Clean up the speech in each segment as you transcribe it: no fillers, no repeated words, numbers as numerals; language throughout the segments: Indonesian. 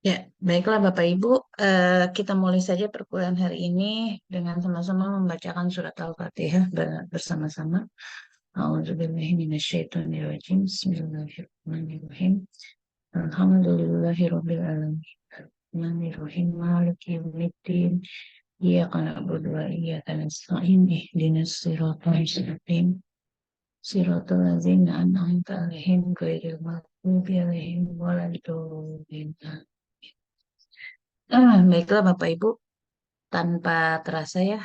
Ya, baiklah Bapak Ibu, kita mulai saja perkuliahan hari ini dengan sama-sama membacakan surat Al-Fatihah bersama-sama. A'udzubillahiminasyaitonirrajim. Bismillahirrahmanirrahim. Alhamdulillahirabbil alamin. Arrahmanirrahim. Maliki yaumiddin. Iyyaka na'budu wa iyyaka nasta'in. Ihdinas siratal mustaqim. Siratal ladzina an'amta 'alaihim ghairil maghdubi 'alaihim waladdallin. Baiklah Bapak Ibu, tanpa terasa ya,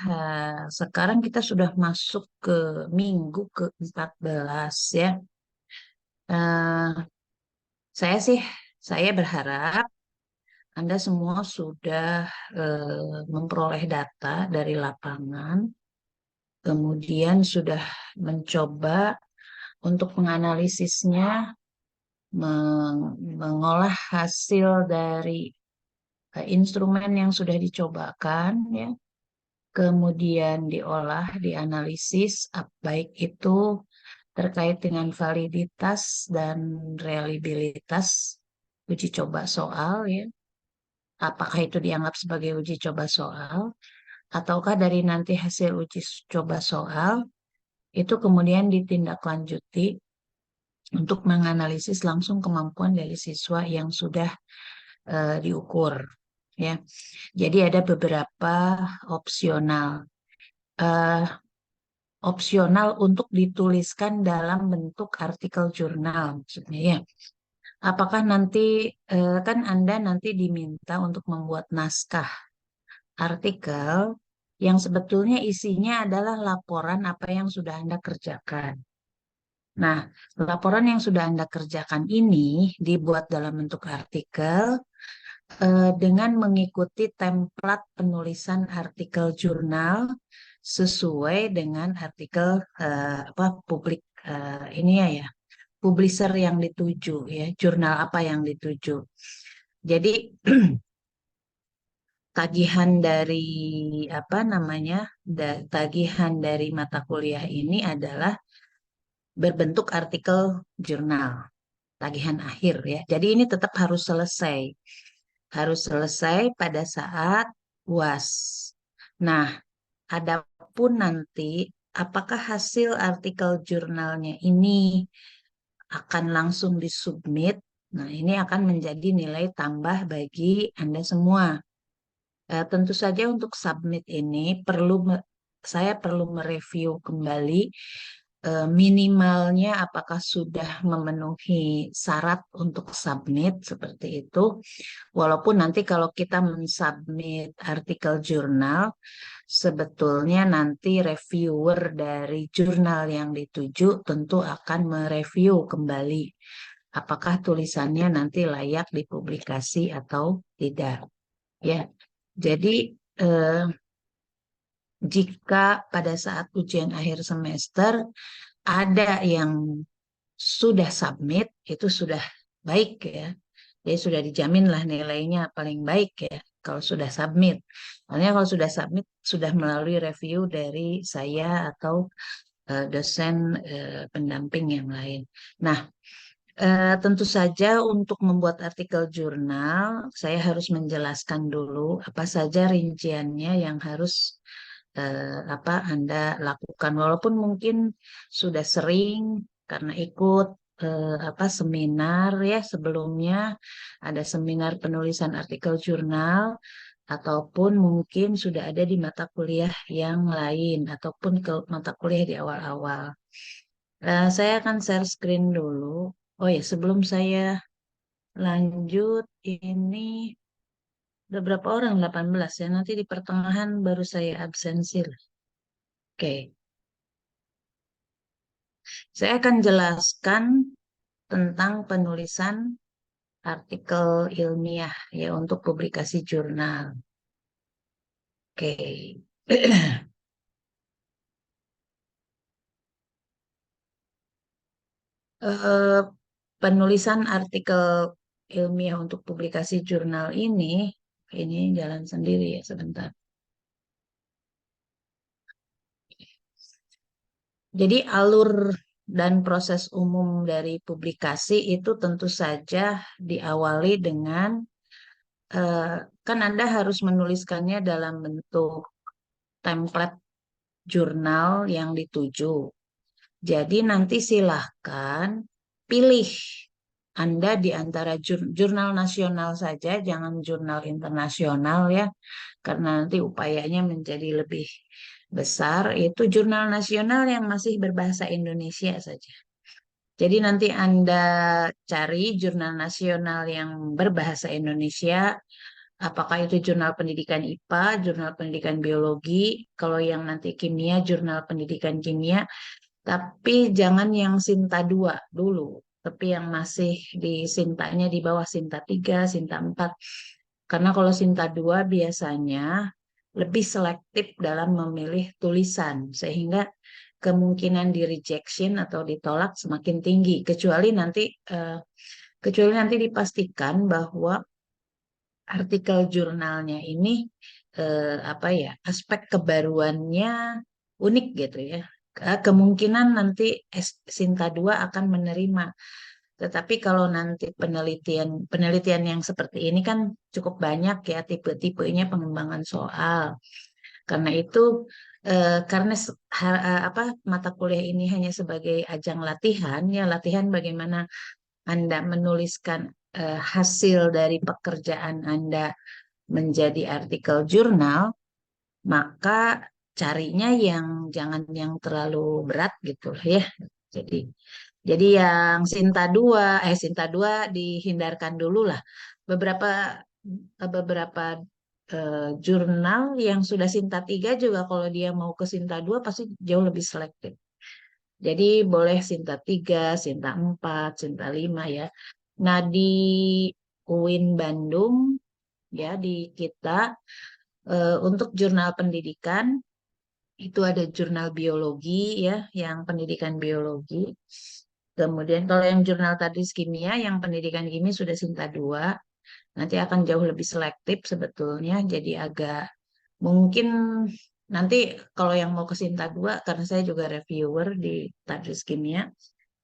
sekarang kita sudah masuk ke minggu ke-14 ya. Eh, saya sih, saya berharap Anda semua sudah memperoleh data dari lapangan, kemudian sudah mencoba untuk menganalisisnya, mengolah hasil dari instrumen yang sudah dicobakan ya. Kemudian diolah, dianalisis, baik itu terkait dengan validitas dan reliabilitas uji coba soal ya. Apakah itu dianggap sebagai uji coba soal, ataukah dari nanti hasil uji coba soal itu kemudian ditindaklanjuti untuk menganalisis langsung kemampuan dari siswa yang sudah diukur ya. Jadi ada beberapa opsional. Eh, Opsional untuk dituliskan dalam bentuk artikel jurnal maksudnya ya. Apakah nanti kan Anda nanti diminta untuk membuat naskah artikel yang sebetulnya isinya adalah laporan apa yang sudah Anda kerjakan. Nah, laporan yang sudah Anda kerjakan ini dibuat dalam bentuk artikel dengan mengikuti template penulisan artikel jurnal sesuai dengan artikel apa publik ini ya, publisher yang dituju ya, jurnal apa yang dituju. Jadi tagihan dari apa namanya, tagihan dari mata kuliah ini adalah berbentuk artikel jurnal, tagihan akhir ya. Jadi ini tetap harus selesai pada saat UAS. Nah, adapun nanti apakah hasil artikel jurnalnya ini akan langsung disubmit? Nah, ini akan menjadi nilai tambah bagi Anda semua. Tentu saja untuk submit ini saya perlu mereview kembali minimalnya apakah sudah memenuhi syarat untuk submit seperti itu. Walaupun nanti kalau kita mensubmit artikel jurnal, sebetulnya nanti reviewer dari jurnal yang dituju tentu akan mereview kembali apakah tulisannya nanti layak dipublikasi atau tidak. Ya, jadi eh, jika pada saat ujian akhir semester ada yang sudah submit, itu sudah baik ya. Jadi sudah dijamin lah nilainya paling baik ya kalau sudah submit. Soalnya kalau sudah submit, sudah melalui review dari saya atau dosen pendamping yang lain. Nah, tentu saja untuk membuat artikel jurnal, saya harus menjelaskan dulu apa saja rinciannya yang harus apa Anda lakukan. Walaupun mungkin sudah sering karena ikut apa seminar ya sebelumnya, ada seminar penulisan artikel jurnal, ataupun mungkin sudah ada di mata kuliah yang lain, ataupun ke mata kuliah di awal-awal. Saya akan share screen dulu. Oh ya, sebelum saya lanjut, ini udah berapa orang? 18 ya. Nanti di pertengahan baru saya absensi lah. Oke, saya akan jelaskan tentang penulisan artikel ilmiah ya untuk publikasi jurnal. Oke. Eh, Penulisan artikel ilmiah untuk publikasi jurnal ini jalan sendiri ya sebentar. Jadi alur dan proses umum dari publikasi itu tentu saja diawali dengan kan Anda harus menuliskannya dalam bentuk template jurnal yang dituju. Jadi nanti silahkan pilih Anda di antara jurnal nasional saja, jangan jurnal internasional ya, karena nanti upayanya menjadi lebih besar. Itu jurnal nasional yang masih berbahasa Indonesia saja. Jadi nanti Anda cari jurnal nasional yang berbahasa Indonesia, apakah itu jurnal pendidikan IPA, jurnal pendidikan biologi, kalau yang nanti kimia, jurnal pendidikan kimia, tapi jangan yang Sinta 2 dulu, tapi yang masih di Sintanya di bawah Sinta 3, Sinta 4. Karena kalau Sinta 2 biasanya lebih selektif dalam memilih tulisan, sehingga kemungkinan di rejection atau ditolak semakin tinggi, kecuali nanti dipastikan bahwa artikel jurnalnya ini apa ya, aspek kebaruannya unik gitu ya. Kemungkinan nanti Sinta 2 akan menerima. Tetapi kalau nanti penelitian penelitian yang seperti ini kan cukup banyak ya tipe-tipenya pengembangan soal. Karena itu karena apa mata kuliah ini hanya sebagai ajang latihan ya, latihan bagaimana Anda menuliskan hasil dari pekerjaan Anda menjadi artikel jurnal, maka carinya yang jangan yang terlalu berat gitu ya. Jadi jadi yang Sinta 2 dihindarkan dulu lah. Beberapa beberapa jurnal yang sudah Sinta 3 juga kalau dia mau ke Sinta 2 pasti jauh lebih selektif. Jadi boleh Sinta 3, Sinta 4, Sinta 5 ya. Nah, di UIN Bandung ya di kita untuk jurnal pendidikan itu ada jurnal biologi ya, yang pendidikan biologi. Kemudian kalau yang jurnal tadi kimia, yang pendidikan kimia sudah Sinta 2, nanti akan jauh lebih selektif sebetulnya. Jadi agak mungkin nanti kalau yang mau ke Sinta 2, karena saya juga reviewer di Tadris Kimia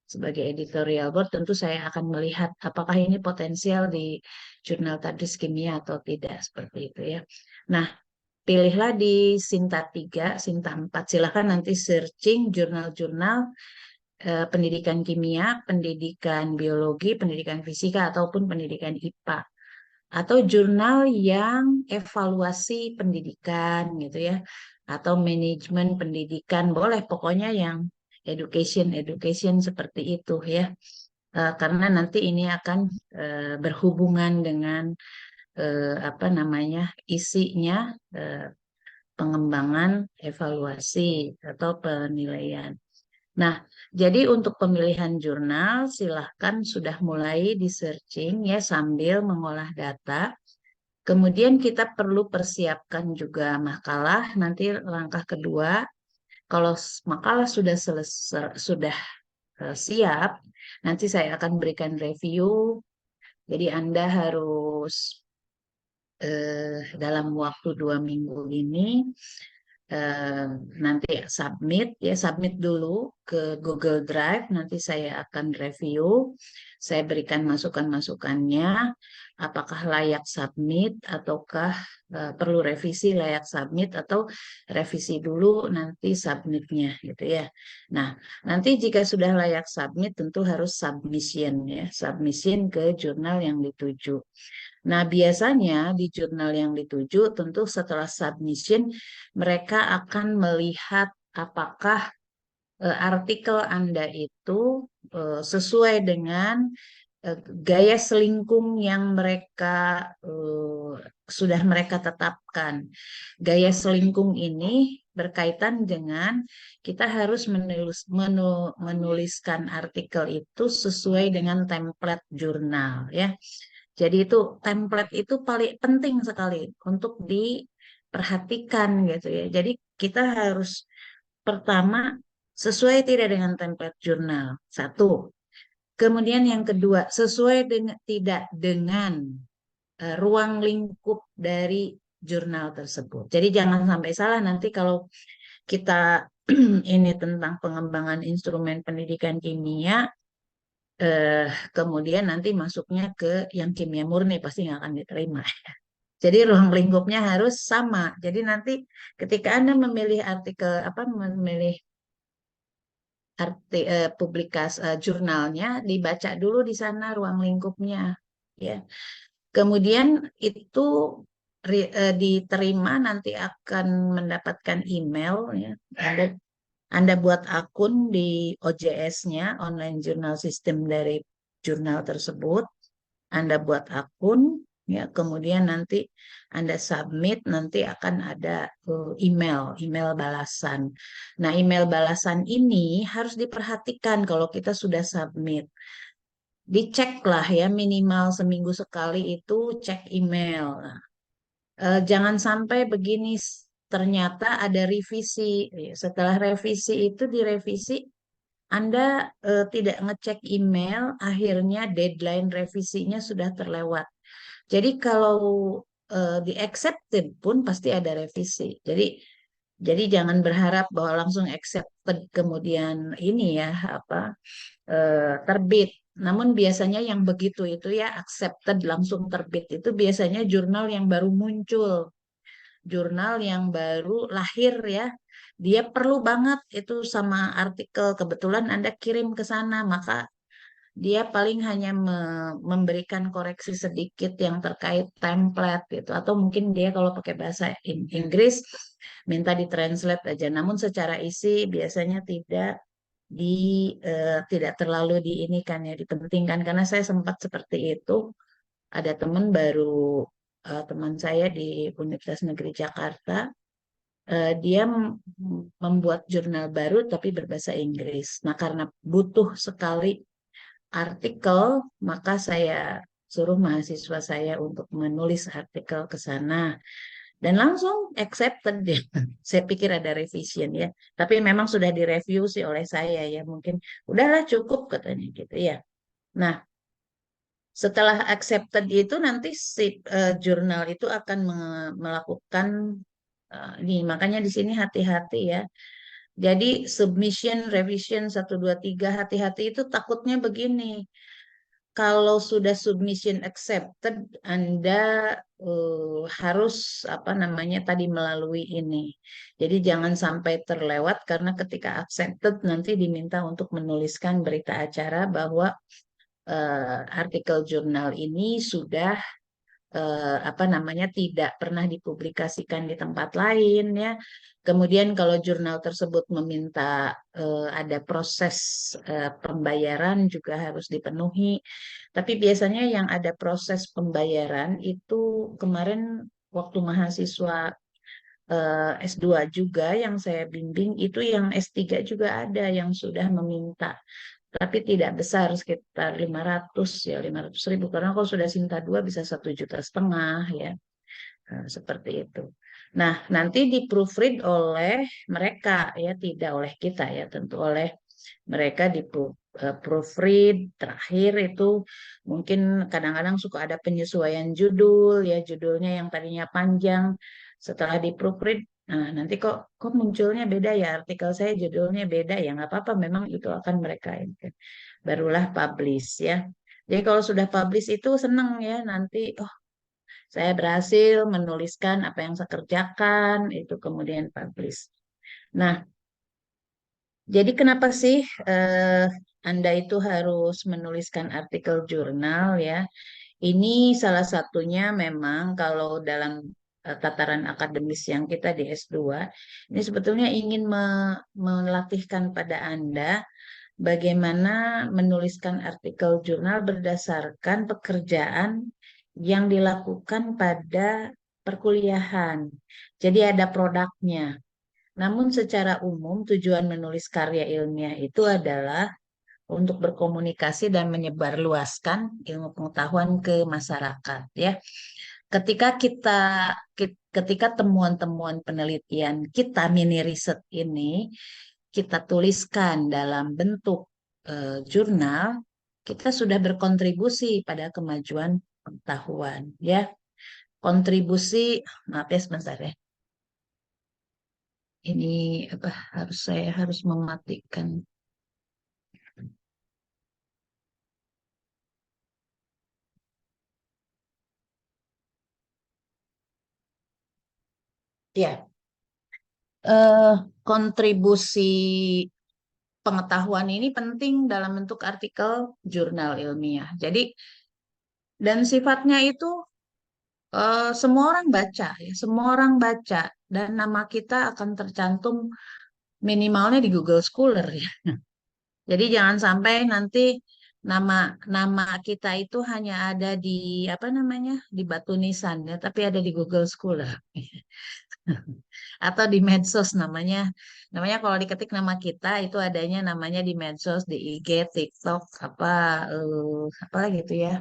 sebagai editorial board, tentu saya akan melihat apakah ini potensial di jurnal Tadris Kimia atau tidak, seperti itu ya. Nah, pilihlah di Sinta 3, Sinta 4. Silahkan nanti searching jurnal-jurnal pendidikan kimia, pendidikan biologi, pendidikan fisika, ataupun pendidikan IPA. Atau jurnal yang evaluasi pendidikan gitu ya. Atau manajemen pendidikan. Boleh pokoknya yang education seperti itu ya. Karena nanti ini akan berhubungan dengan apa namanya isinya pengembangan evaluasi atau penilaian. Nah, jadi untuk pemilihan jurnal silahkan sudah mulai di searching ya sambil mengolah data. Kemudian kita perlu persiapkan juga makalah. Nanti langkah kedua, kalau makalah sudah selesai, sudah siap, nanti saya akan berikan review. Jadi Anda harus dalam waktu 2 minggu ini eh, nanti submit dulu ke Google Drive, nanti saya akan review, saya berikan masukan-masukannya, apakah layak submit ataukah perlu revisi layak submit atau revisi dulu nanti submitnya gitu ya. Nah, nanti jika sudah layak submit tentu harus submission ya, submission ke jurnal yang dituju. Nah, biasanya di jurnal yang dituju, tentu setelah submission, mereka akan melihat apakah artikel Anda itu sesuai dengan gaya selingkung yang sudah mereka tetapkan. Gaya selingkung ini berkaitan dengan kita harus menuliskan artikel itu sesuai dengan template jurnal ya. Jadi itu template itu paling penting sekali untuk diperhatikan gitu ya. Jadi kita harus pertama sesuai tidak dengan template jurnal. Satu. Kemudian yang kedua, sesuai dengan tidak dengan ruang lingkup dari jurnal tersebut. Jadi jangan sampai salah nanti kalau kita ini tentang pengembangan instrumen pendidikan kimia, eh, kemudian nanti masuknya ke yang kimia murni pasti nggak akan diterima. Jadi ruang lingkupnya harus sama. Jadi nanti ketika Anda memilih artikel apa memilih publikasi jurnalnya dibaca dulu di sana ruang lingkupnya ya. Kemudian itu diterima nanti akan mendapatkan email ya. Anda buat akun di OJS-nya, Online Journal System dari jurnal tersebut. Anda buat akun, ya, kemudian nanti Anda submit, nanti akan ada email balasan. Nah, email balasan ini harus diperhatikan kalau kita sudah submit. Dicek lah ya, minimal seminggu sekali itu cek email. Jangan sampai begini, ternyata ada revisi. Ya, setelah revisi itu direvisi, anda tidak ngecek email, akhirnya deadline revisinya sudah terlewat. Jadi kalau di accepted pun pasti ada revisi. Jadi jangan berharap bahwa langsung accepted kemudian ini ya apa terbit. Namun biasanya yang begitu itu ya accepted langsung terbit itu biasanya jurnal yang baru muncul, jurnal yang baru lahir ya. Dia perlu banget itu sama artikel kebetulan Anda kirim ke sana, maka dia paling hanya memberikan koreksi sedikit yang terkait template gitu atau mungkin dia kalau pakai bahasa Inggris minta ditranslate aja. Namun secara isi biasanya di tidak terlalu diinikan ya dipentingkan karena saya sempat seperti itu. Ada teman baru teman saya di Universitas Negeri Jakarta, dia membuat jurnal baru tapi berbahasa Inggris. Nah, karena butuh sekali artikel, maka saya suruh mahasiswa saya untuk menulis artikel ke sana dan langsung accepted dia. Saya pikir ada revision ya, tapi memang sudah direview sih oleh saya ya, mungkin udahlah cukup katanya gitu ya. Nah, setelah accepted itu nanti si jurnal itu akan melakukan ini, makanya di sini hati-hati ya. Jadi submission, revision 1, 2, 3 hati-hati itu takutnya begini. Kalau sudah submission accepted, Anda harus apa namanya tadi melalui ini. Jadi jangan sampai terlewat karena ketika accepted nanti diminta untuk menuliskan berita acara bahwa artikel jurnal ini sudah apa namanya tidak pernah dipublikasikan di tempat lain ya. Kemudian kalau jurnal tersebut meminta ada proses pembayaran juga harus dipenuhi. Tapi biasanya yang ada proses pembayaran itu kemarin waktu mahasiswa S2 juga yang saya bimbing itu yang S3 juga ada yang sudah meminta tapi tidak besar sekitar 500 ya 500.000 karena kalau sudah Sinta 2 bisa 1,5 juta ya. Nah, seperti itu. Nah, nanti di proofread oleh mereka ya, tidak oleh kita ya, tentu oleh mereka di proofread terakhir itu mungkin kadang-kadang suka ada penyesuaian judul ya, judulnya yang tadinya panjang setelah di proofread. Nah, nanti kok munculnya beda ya, artikel saya judulnya beda ya, nggak apa-apa, memang itu akan mereka ini. Barulah publish ya. Jadi kalau sudah publish itu seneng ya, nanti oh saya berhasil menuliskan apa yang saya kerjakan, itu kemudian publish. Nah, jadi kenapa sih Anda itu harus menuliskan artikel jurnal ya? Ini salah satunya memang kalau dalam tataran akademis yang kita di S2, ini sebetulnya ingin melatihkan pada Anda bagaimana menuliskan artikel jurnal berdasarkan pekerjaan yang dilakukan pada perkuliahan. Jadi ada produknya. Namun secara umum tujuan menulis karya ilmiah itu adalah untuk berkomunikasi dan menyebarluaskan ilmu pengetahuan ke masyarakat ya. Ketika ketika temuan-temuan penelitian kita mini riset ini kita tuliskan dalam bentuk jurnal, kita sudah berkontribusi pada kemajuan pengetahuan ya. Kontribusi, maaf ya sebentar ya. Ini apa saya harus mematikan Ya, eh, kontribusi pengetahuan ini penting dalam bentuk artikel jurnal ilmiah. Jadi, dan sifatnya itu semua orang baca, ya, semua orang baca, dan nama kita akan tercantum minimalnya di Google Scholar ya. Jadi jangan sampai nanti nama nama kita itu hanya ada di apa namanya di batu nisan ya, tapi ada di Google Scholar atau di medsos namanya. Namanya kalau diketik nama kita itu adanya namanya di medsos, di IG, TikTok, apa gitu ya.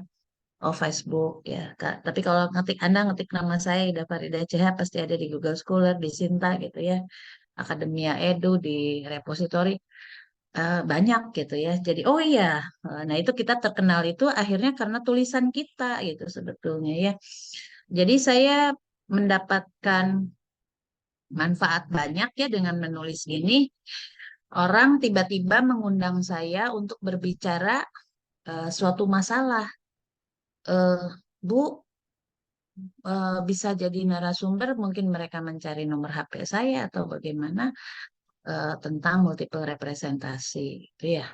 Oh, Facebook ya, Kak. Tapi kalau Anda ngetik nama saya Ida Farida CH pasti ada di Google Scholar, di Sinta gitu ya. Akademia Edu di repositori banyak gitu ya. Jadi oh iya, nah itu kita terkenal itu akhirnya karena tulisan kita gitu sebetulnya ya. Jadi saya mendapatkan manfaat banyak ya dengan menulis gini. Orang tiba-tiba mengundang saya untuk berbicara suatu masalah. Bu, bisa jadi narasumber, mungkin mereka mencari nomor HP saya atau bagaimana tentang multiple representasi, itu ya.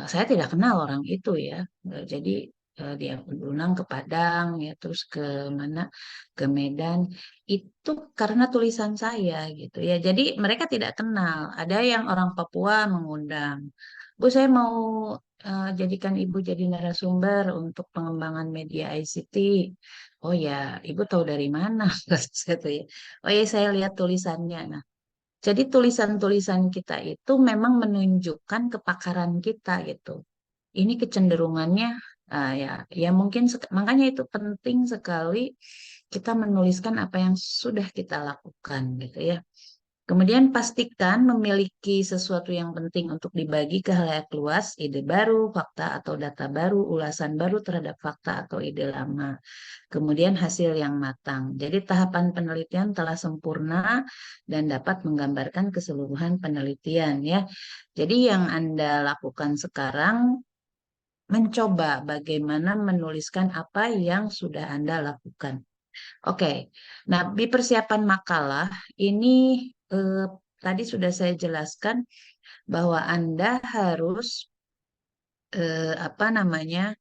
Saya tidak kenal orang itu ya. Jadi dia berulang ke Padang ya, terus ke mana? Ke Medan. Itu karena tulisan saya gitu ya. Jadi mereka tidak kenal. Ada yang orang Papua mengundang. Bu, saya mau jadikan Ibu jadi narasumber untuk pengembangan media ICT. Oh ya, Ibu tahu dari mana? Kata saya tuh ya. Oh ya, saya lihat tulisannya. Nah, jadi tulisan-tulisan kita itu memang menunjukkan kepakaran kita gitu. Ini kecenderungannya ya, ya mungkin makanya itu penting sekali kita menuliskan apa yang sudah kita lakukan gitu ya. Kemudian pastikan memiliki sesuatu yang penting untuk dibagi ke halayak luas, ide baru, fakta atau data baru, ulasan baru terhadap fakta atau ide lama. Kemudian hasil yang matang. Jadi tahapan penelitian telah sempurna dan dapat menggambarkan keseluruhan penelitian ya. Jadi yang Anda lakukan sekarang mencoba bagaimana menuliskan apa yang sudah Anda lakukan. Oke, nah di persiapan makalah ini eh, tadi sudah saya jelaskan bahwa Anda harus apa namanya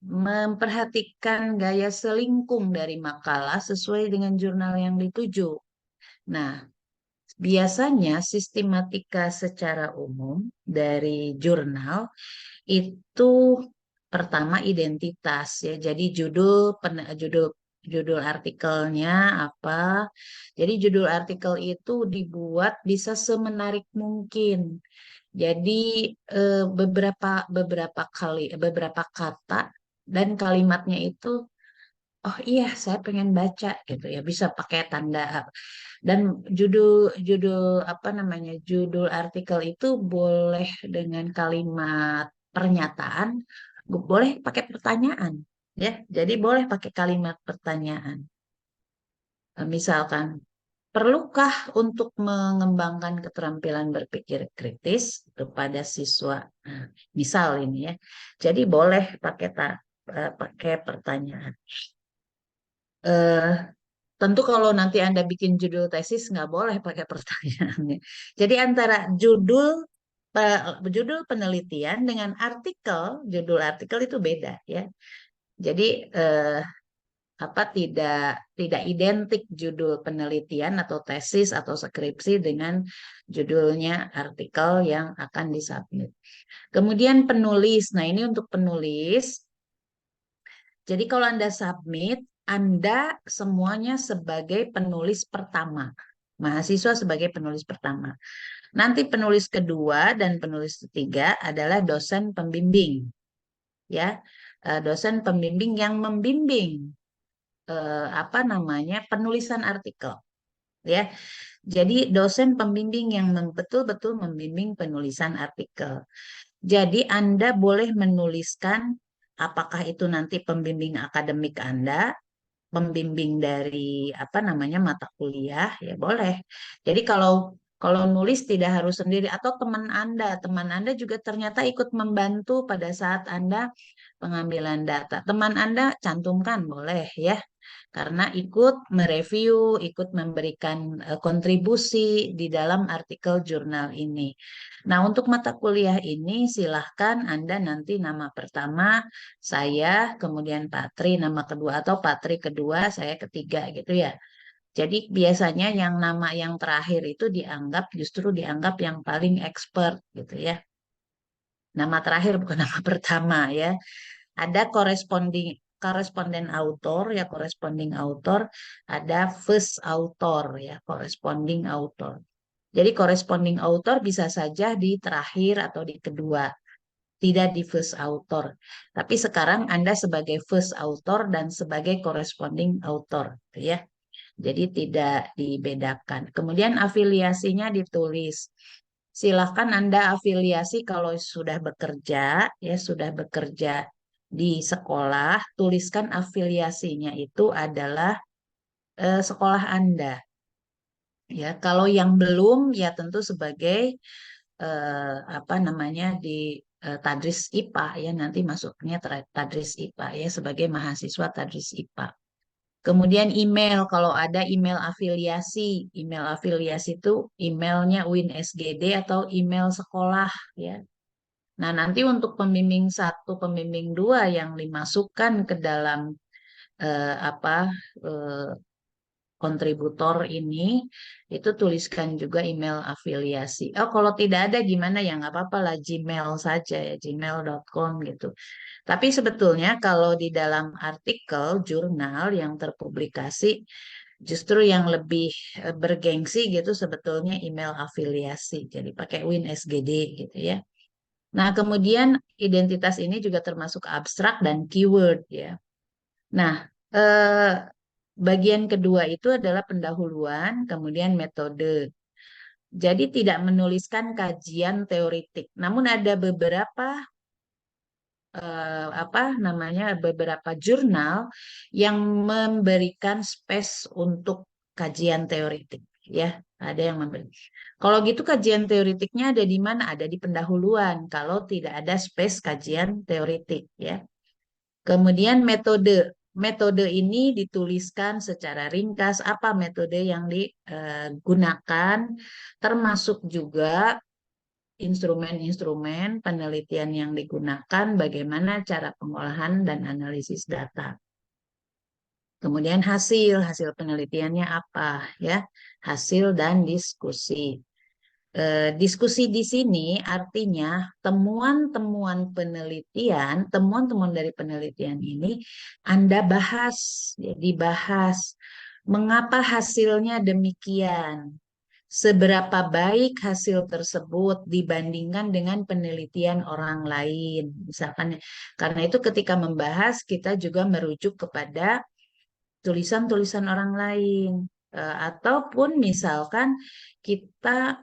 memperhatikan gaya selingkung dari makalah sesuai dengan jurnal yang dituju. Nah, biasanya sistematika secara umum dari jurnal itu pertama identitas ya. Jadi judul judul artikelnya apa. Jadi judul artikel itu dibuat bisa semenarik mungkin. Jadi beberapa kata dan kalimatnya itu oh iya saya pengen baca gitu ya bisa pakai tanda dan judul judul apa namanya judul artikel itu boleh dengan kalimat pernyataan, boleh pakai pertanyaan ya. Jadi boleh pakai kalimat pertanyaan. Misalkan perlukah untuk mengembangkan keterampilan berpikir kritis kepada siswa? Nah, misal ini ya. Jadi boleh pakai pertanyaan. Eh, Tentu kalau nanti Anda bikin judul tesis nggak boleh pakai pertanyaannya. Jadi antara judul penelitian dengan judul artikel itu beda ya. Jadi eh, tidak tidak identik judul penelitian atau tesis atau skripsi dengan judulnya artikel yang akan disubmit. Kemudian penulis. Nah, ini untuk penulis. Jadi kalau Anda submit, Anda semuanya sebagai penulis pertama. Mahasiswa sebagai penulis pertama. Nanti penulis kedua dan penulis ketiga adalah dosen pembimbing. Ya, dosen pembimbing yang membimbing apa namanya penulisan artikel. Ya, jadi dosen pembimbing yang betul-betul membimbing penulisan artikel. Jadi Anda boleh menuliskan apakah itu nanti pembimbing akademik Anda, pembimbing dari apa namanya mata kuliah, ya boleh. Jadi kalau kalau nulis tidak harus sendiri atau teman Anda juga ternyata ikut membantu pada saat Anda pengambilan data. Teman Anda cantumkan boleh ya. karena ikut mereview, ikut memberikan kontribusi di dalam artikel jurnal ini. Nah, untuk mata kuliah ini silahkan Anda nanti nama pertama saya, kemudian Patri nama kedua atau Patri kedua, saya ketiga gitu ya. Jadi biasanya yang nama yang terakhir itu justru dianggap yang paling expert gitu ya. Nama terakhir bukan nama pertama ya. Ada corresponding author ya, corresponding author, ada first author ya, corresponding author. Jadi corresponding author bisa saja di terakhir atau di kedua, tidak di first author. Tapi sekarang Anda sebagai first author dan sebagai corresponding author gitu ya. Jadi tidak dibedakan. Kemudian afiliasinya ditulis. Silahkan Anda afiliasi kalau sudah bekerja, ya sudah bekerja di sekolah, tuliskan afiliasinya itu adalah sekolah Anda. Ya, kalau yang belum, ya tentu sebagai apa namanya di Tadris IPA ya nanti masuknya Tadris IPA ya sebagai mahasiswa Tadris IPA. Kemudian email, kalau ada email afiliasi itu emailnya UIN SGD atau email sekolah ya. Nah, nanti untuk pembimbing satu, pembimbing dua yang dimasukkan ke dalam apa eh, kontributor ini, itu tuliskan juga email afiliasi. Oh, kalau tidak ada gimana ya nggak apa-apa lah Gmail saja ya, gmail.com gitu. Tapi sebetulnya kalau di dalam artikel jurnal yang terpublikasi, justru yang lebih bergengsi gitu sebetulnya email afiliasi. Jadi pakai Win SGD gitu ya. Nah, kemudian identitas ini juga termasuk abstrak dan keyword ya. Nah, bagian kedua itu adalah pendahuluan, kemudian metode. Jadi tidak menuliskan kajian teoritik, namun ada beberapa apa namanya beberapa jurnal yang memberikan space untuk kajian teoritik ya ada yang memberi kalau gitu kajian teoritiknya ada di mana ada di pendahuluan kalau tidak ada space kajian teoritik ya kemudian metode ini dituliskan secara ringkas apa metode yang digunakan termasuk juga instrumen-instrumen penelitian yang digunakan, bagaimana cara pengolahan dan analisis data. Kemudian hasil penelitiannya apa ya? Hasil dan diskusi. Diskusi di sini artinya temuan-temuan dari penelitian ini Anda bahas, ya, dibahas. Mengapa hasilnya demikian? Seberapa baik hasil tersebut dibandingkan dengan penelitian orang lain. Misalkan, karena itu ketika membahas kita juga merujuk kepada tulisan-tulisan orang lain. Ataupun misalkan kita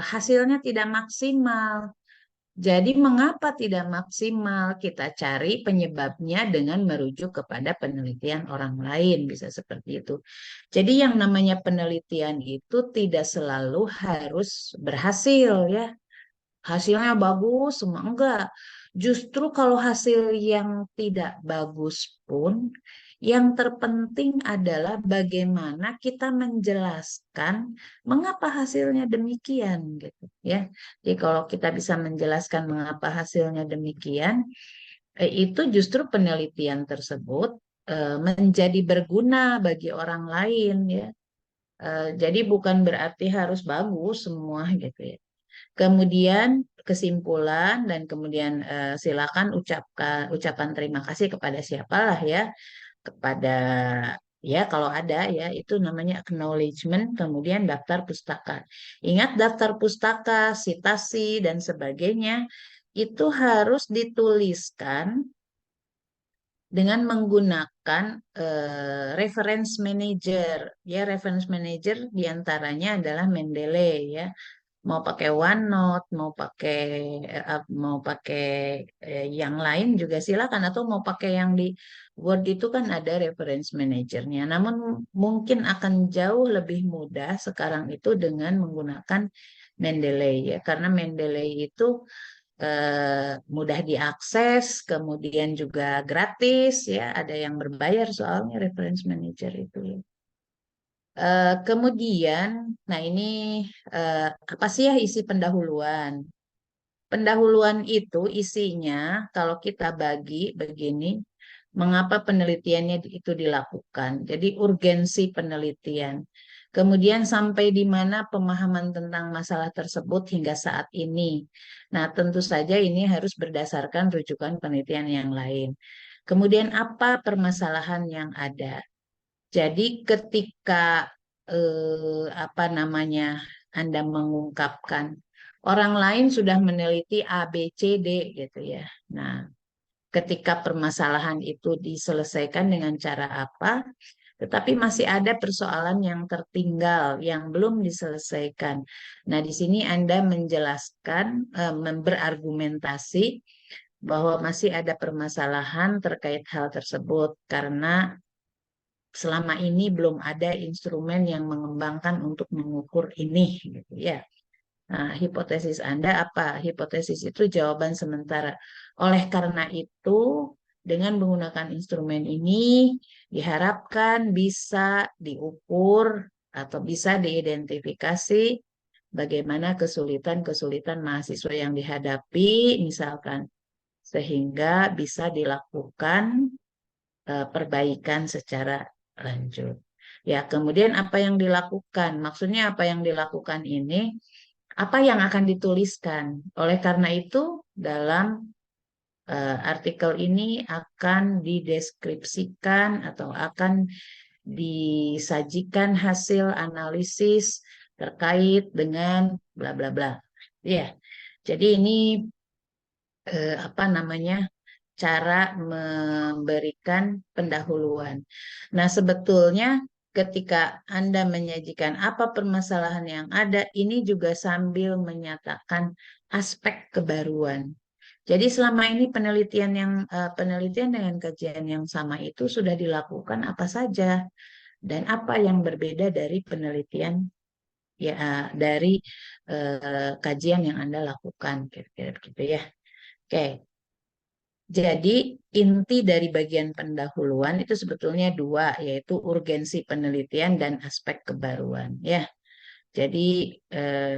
hasilnya tidak maksimal. Jadi mengapa tidak maksimal? Kita cari penyebabnya dengan merujuk kepada penelitian orang lain, bisa seperti itu. Jadi yang namanya penelitian itu tidak selalu harus berhasil ya. Hasilnya bagus, semua enggak. Justru kalau hasil yang tidak bagus pun, yang terpenting adalah bagaimana kita menjelaskan mengapa hasilnya demikian gitu ya. Jadi kalau kita bisa menjelaskan mengapa hasilnya demikian, itu justru penelitian tersebut menjadi berguna bagi orang lain ya. Jadi bukan berarti harus bagus semua gitu ya. Kemudian kesimpulan dan kemudian silakan ucapan terima kasih kepada siapalah ya, kepada ya kalau ada ya itu namanya acknowledgement, kemudian daftar pustaka. Ingat daftar pustaka, sitasi dan sebagainya itu harus dituliskan dengan menggunakan reference manager. Ya, reference manager diantaranya adalah Mendeley ya. Mau pakai OneNote, mau pakai yang lain juga silakan atau mau pakai yang di Word itu kan ada reference manajernya. Namun mungkin akan jauh lebih mudah sekarang itu dengan menggunakan Mendeley ya karena Mendeley itu mudah diakses, kemudian juga gratis ya, ada yang berbayar soalnya reference manager itu ya. Kemudian, nah ini apa sih ya isi pendahuluan? Pendahuluan itu isinya kalau kita bagi begini, mengapa penelitiannya itu dilakukan? Jadi urgensi penelitian. Kemudian sampai di mana pemahaman tentang masalah tersebut hingga saat ini. Nah, tentu saja ini harus berdasarkan rujukan penelitian yang lain. Kemudian apa permasalahan yang ada? Jadi ketika apa namanya Anda mengungkapkan orang lain sudah meneliti A, B, C, D gitu ya. Nah, ketika permasalahan itu diselesaikan dengan cara apa, tetapi masih ada persoalan yang tertinggal yang belum diselesaikan. Nah, di sini Anda menjelaskan, berargumentasi bahwa masih ada permasalahan terkait hal tersebut karena selama ini belum ada instrumen yang mengembangkan untuk mengukur ini gitu ya. Nah, hipotesis Anda apa? Hipotesis itu jawaban sementara. Oleh karena itu, dengan menggunakan instrumen ini diharapkan bisa diukur atau bisa diidentifikasi bagaimana kesulitan-kesulitan mahasiswa yang dihadapi misalkan sehingga bisa dilakukan perbaikan secara lanjut. Ya, kemudian apa yang dilakukan? Maksudnya apa yang dilakukan ini, apa yang akan dituliskan. Oleh karena itu, dalam artikel ini akan dideskripsikan atau akan disajikan hasil analisis terkait dengan bla bla bla. Ya, jadi ini apa namanya? Cara memberikan pendahuluan. Nah, sebetulnya ketika Anda menyajikan apa permasalahan yang ada, ini juga sambil menyatakan aspek kebaruan. Jadi selama ini penelitian dengan kajian yang sama itu sudah dilakukan apa saja dan apa yang berbeda dari penelitian ya dari kajian yang Anda lakukan kira-kira begitu ya. Oke. Jadi inti dari bagian pendahuluan itu sebetulnya dua, yaitu urgensi penelitian dan aspek kebaruan. Ya, jadi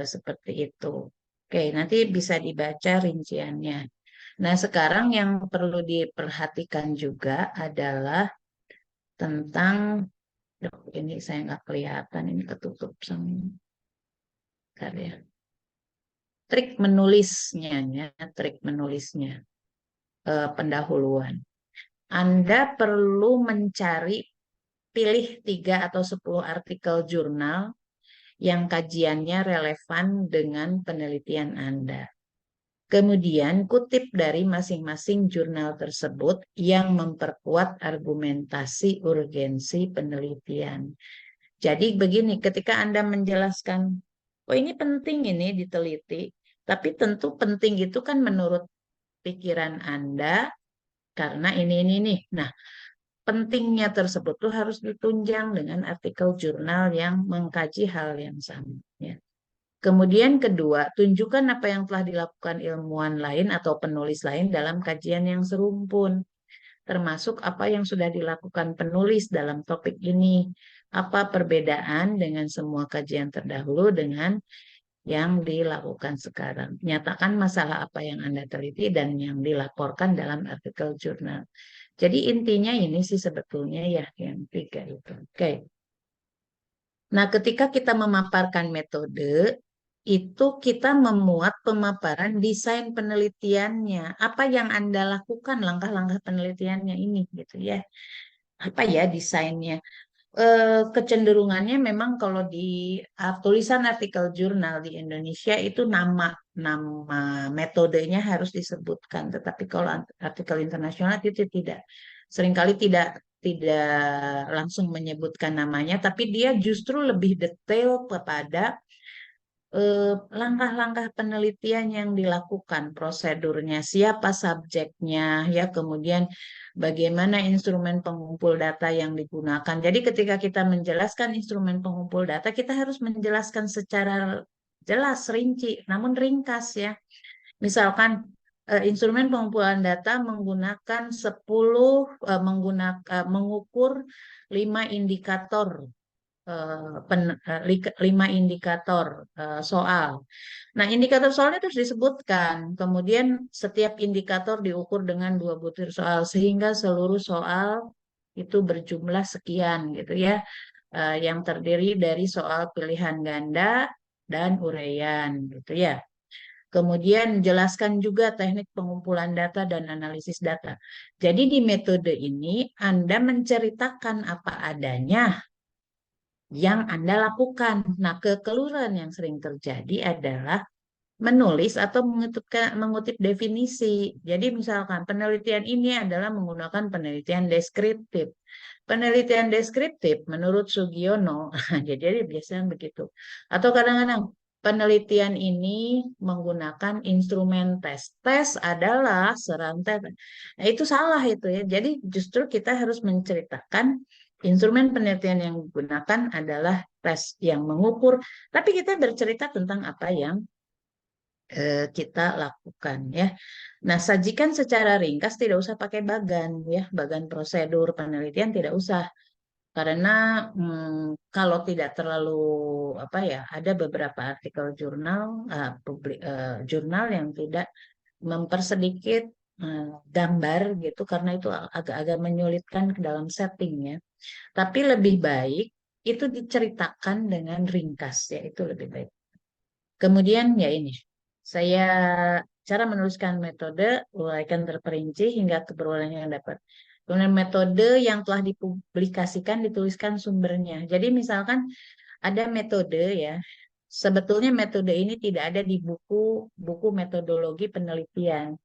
seperti itu. Oke, nanti bisa dibaca rinciannya. Nah, sekarang yang perlu diperhatikan juga adalah tentang, Duh, ini saya nggak kelihatan, ini ketutup sama ini. Bentar ya. Trik menulisnya, ya, trik menulisnya, pendahuluan. Anda perlu mencari pilih 3 atau 10 artikel jurnal yang kajiannya relevan dengan penelitian Anda. Kemudian kutip dari masing-masing jurnal tersebut yang memperkuat argumentasi urgensi penelitian. Jadi begini, ketika Anda menjelaskan, oh ini penting ini diteliti, tapi tentu penting itu kan menurut pikiran Anda karena ini nih. Nah, pentingnya tersebut tuh harus ditunjang dengan artikel jurnal yang mengkaji hal yang sama. Ya. Kemudian kedua, tunjukkan apa yang telah dilakukan ilmuwan lain atau penulis lain dalam kajian yang serumpun, termasuk apa yang sudah dilakukan penulis dalam topik ini. Apa perbedaan dengan semua kajian terdahulu dengan yang dilakukan sekarang. Nyatakan masalah apa yang Anda teliti dan yang dilaporkan dalam artikel jurnal. Jadi intinya ini sih sebetulnya ya yang 3 itu. Oke. Nah, ketika kita memaparkan metode, itu kita memuat pemaparan desain penelitiannya. Apa yang Anda lakukan langkah-langkah penelitiannya ini gitu ya. Apa ya desainnya? Kecenderungannya memang kalau di tulisan artikel jurnal di Indonesia itu nama metodenya harus disebutkan, tetapi kalau artikel internasional itu tidak, seringkali tidak langsung menyebutkan namanya, tapi dia justru lebih detail kepada langkah-langkah penelitian yang dilakukan, prosedurnya, siapa subjeknya, ya, kemudian bagaimana instrumen pengumpul data yang digunakan. Jadi ketika kita menjelaskan instrumen pengumpul data, kita harus menjelaskan secara jelas, rinci, namun ringkas ya. Misalkan instrumen pengumpulan data menggunakan 10 mengukur 5 indikator 5 indikator soal. Nah, indikator soalnya terus disebutkan. Kemudian setiap indikator diukur dengan 2 butir soal sehingga seluruh soal itu berjumlah sekian gitu ya. Yang terdiri dari soal pilihan ganda dan uraian gitu ya. Kemudian jelaskan juga teknik pengumpulan data dan analisis data. Jadi di metode ini Anda menceritakan apa adanya yang Anda lakukan. Nah, kekeliruan yang sering terjadi adalah menulis atau mengutip definisi. Jadi misalkan penelitian ini adalah menggunakan penelitian deskriptif. Penelitian deskriptif menurut Sugiono, jadi biasanya begitu. Atau kadang-kadang penelitian ini menggunakan instrumen tes. Tes adalah serantai. Nah, itu salah itu ya. Jadi justru kita harus menceritakan instrumen penelitian yang digunakan adalah tes yang mengukur, tapi kita bercerita tentang apa yang kita lakukan ya. Nah, sajikan secara ringkas, tidak usah pakai bagan ya, bagan prosedur penelitian tidak usah karena kalau tidak terlalu apa ya, ada beberapa artikel jurnal jurnal yang tidak mempersedikit gambar gitu karena itu agak-agak menyulitkan ke dalam settingnya. Tapi lebih baik itu diceritakan dengan ringkas ya, itu lebih baik. Kemudian ya ini, saya cara menuliskan metode uraikan terperinci hingga keperluan yang dapat. Kemudian metode yang telah dipublikasikan dituliskan sumbernya. Jadi misalkan ada metode ya, sebetulnya metode ini tidak ada di buku metodologi penelitian.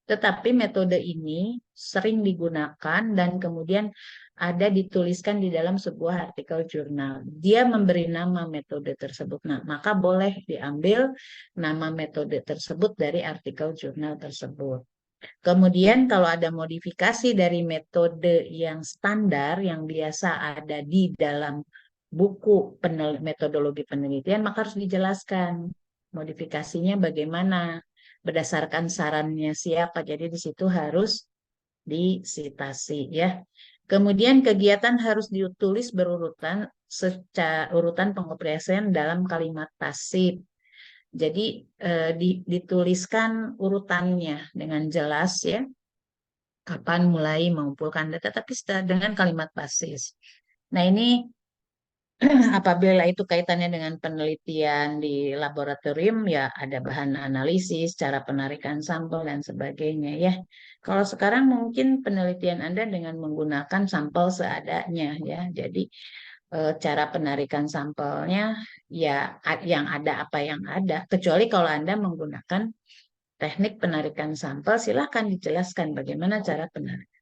Tetapi metode ini sering digunakan dan kemudian ada dituliskan di dalam sebuah artikel jurnal. Dia memberi nama metode tersebut. Nah, maka boleh diambil nama metode tersebut dari artikel jurnal tersebut. Kemudian kalau ada modifikasi dari metode yang standar yang biasa ada di dalam buku metodologi penelitian, maka harus dijelaskan modifikasinya bagaimana, berdasarkan sarannya siapa. Jadi di situ harus disitasi ya. Kemudian kegiatan harus ditulis berurutan secara urutan pengoperasian dalam kalimat pasif. Jadi dituliskan urutannya dengan jelas ya, kapan mulai mengumpulkan data, tapi dengan kalimat basis. Nah, ini apabila itu kaitannya dengan penelitian di laboratorium, ya ada bahan analisis, cara penarikan sampel, dan sebagainya ya. Kalau sekarang mungkin penelitian Anda dengan menggunakan sampel seadanya ya. Jadi cara penarikan sampelnya ya yang ada apa yang ada. Kecuali kalau Anda menggunakan teknik penarikan sampel, silahkan dijelaskan bagaimana cara penarikan.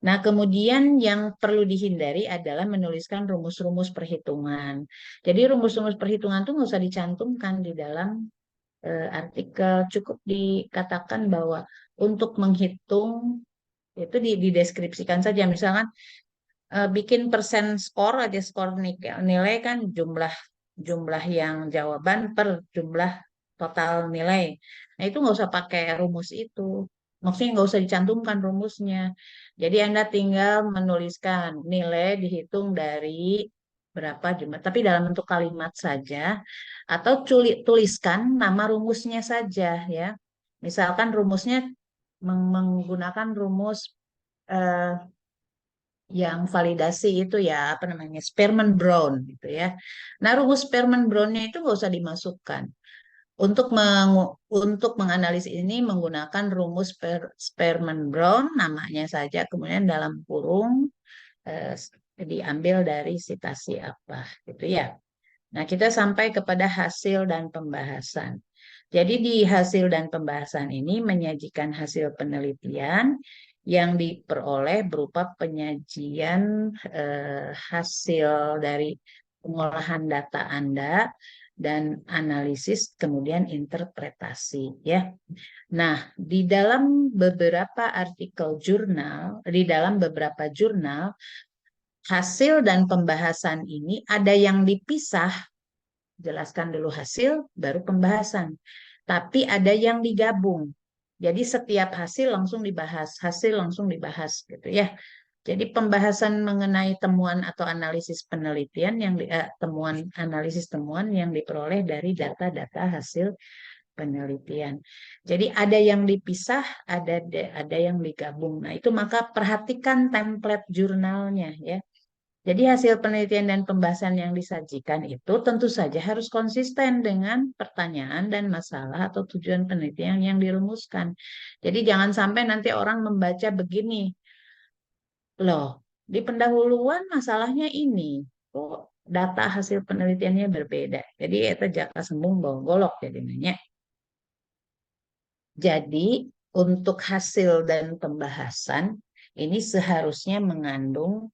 Nah, kemudian yang perlu dihindari adalah menuliskan rumus-rumus perhitungan. Jadi rumus-rumus perhitungan itu nggak usah dicantumkan di dalam artikel, cukup dikatakan bahwa untuk menghitung itu dideskripsikan saja. Misalkan bikin persen skor aja, skor nilai kan jumlah jumlah yang jawaban per jumlah total nilai. Nah, itu nggak usah pakai rumus itu. Maksudnya nggak usah dicantumkan rumusnya. Jadi Anda tinggal menuliskan nilai dihitung dari berapa jumlah, tapi dalam bentuk kalimat saja, atau tuliskan nama rumusnya saja ya. Misalkan rumusnya menggunakan rumus eh, yang validasi itu ya apa namanya Spearman Brown gitu ya. Nah, rumus Spearman Brown-nya itu nggak usah dimasukkan. Untuk menganalisis ini menggunakan rumus Spearman Brown namanya saja, kemudian dalam kurung eh, diambil dari citasi apa gitu ya. Nah, kita sampai kepada hasil dan pembahasan. Jadi di hasil dan pembahasan ini menyajikan hasil penelitian yang diperoleh berupa penyajian hasil dari pengolahan data Anda dan analisis kemudian interpretasi ya. Nah, di dalam beberapa artikel jurnal, di dalam beberapa jurnal hasil dan pembahasan ini ada yang dipisah. Jelaskan dulu hasil, baru pembahasan. tapi ada yang digabung. Jadi setiap hasil langsung dibahas, hasil langsung dibahas gitu ya. Jadi pembahasan mengenai temuan atau analisis penelitian temuan analisis temuan yang diperoleh dari data-data hasil penelitian. Jadi ada yang dipisah, ada yang digabung. Nah, itu maka perhatikan template jurnalnya ya. Jadi hasil penelitian dan pembahasan yang disajikan itu tentu saja harus konsisten dengan pertanyaan dan masalah atau tujuan penelitian yang dirumuskan. Jadi jangan sampai nanti orang membaca begini, loh, di pendahuluan masalahnya ini, kok data hasil penelitiannya berbeda. Jadi itu jaka sembung bawa golok jadi nanya. Jadi untuk hasil dan pembahasan ini seharusnya mengandung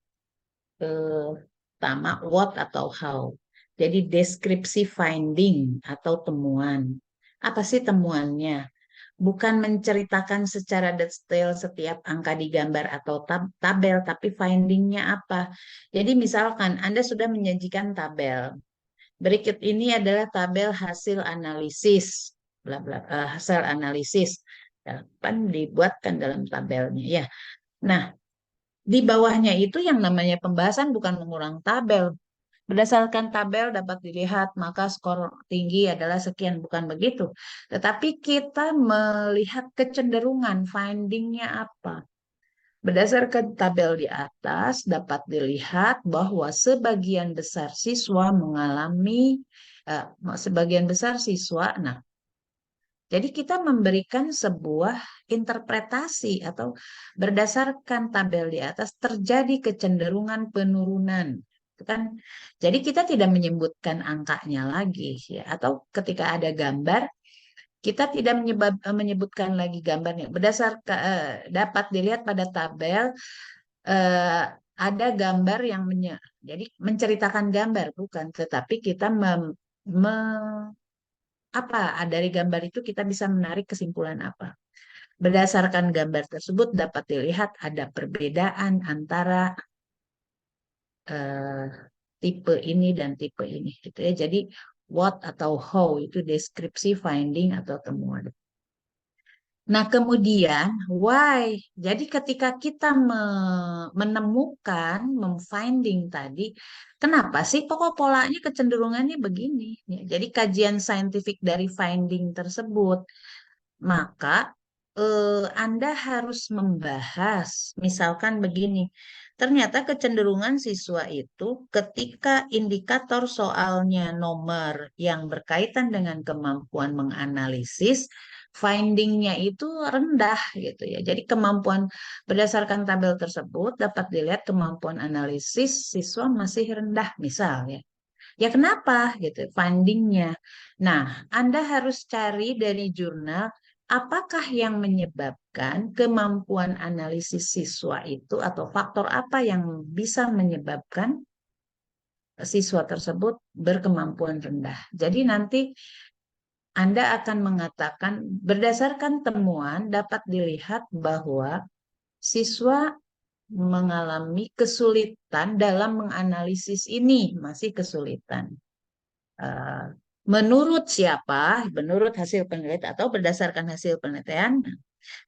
pertama what atau how. Jadi deskripsi finding atau temuan. Apa sih temuannya? Bukan menceritakan secara detail setiap angka di gambar atau tabel, tapi findingnya apa. Jadi misalkan Anda sudah menyajikan tabel. Berikut ini adalah tabel hasil analisis, bla bla, hasil analisis. Kan dibuatkan dalam tabelnya ya. Nah, di bawahnya itu yang namanya pembahasan bukan mengulang tabel. Berdasarkan tabel dapat dilihat maka skor tinggi adalah sekian, bukan begitu. Tetapi kita melihat kecenderungan, findingnya apa. Berdasarkan tabel di atas dapat dilihat bahwa sebagian besar siswa mengalami, sebagian besar siswa, nah jadi kita memberikan sebuah interpretasi atau berdasarkan tabel di atas terjadi kecenderungan penurunan. Kan? Jadi kita tidak menyebutkan angkanya lagi ya. Atau ketika ada gambar, kita tidak menyebutkan lagi gambarnya. Berdasarkan dapat dilihat pada tabel eh, ada gambar yang jadi menceritakan gambar bukan, tetapi kita apa dari gambar itu kita bisa menarik kesimpulan apa? Berdasarkan gambar tersebut dapat dilihat ada perbedaan antara eh, tipe ini dan tipe ini gitu ya. Jadi what atau how itu deskripsi, finding atau temuan. Nah, kemudian why. Jadi ketika kita menemukan, memfinding tadi, kenapa sih pokok polanya kecenderungannya begini? Ya, jadi kajian saintifik dari finding tersebut, maka Anda harus membahas, misalkan begini, ternyata kecenderungan siswa itu ketika indikator soalnya nomor yang berkaitan dengan kemampuan menganalisis, findingnya itu rendah gitu ya. Jadi kemampuan berdasarkan tabel tersebut dapat dilihat kemampuan analisis siswa masih rendah misalnya. Ya kenapa gitu findingnya. Nah, Anda harus cari dari jurnal apakah yang menyebabkan kemampuan analisis siswa itu atau faktor apa yang bisa menyebabkan siswa tersebut berkemampuan rendah. Jadi nanti Anda akan mengatakan berdasarkan temuan dapat dilihat bahwa siswa mengalami kesulitan dalam menganalisis ini, masih kesulitan. Eh, Menurut siapa? Menurut hasil penelitian atau berdasarkan hasil penelitian,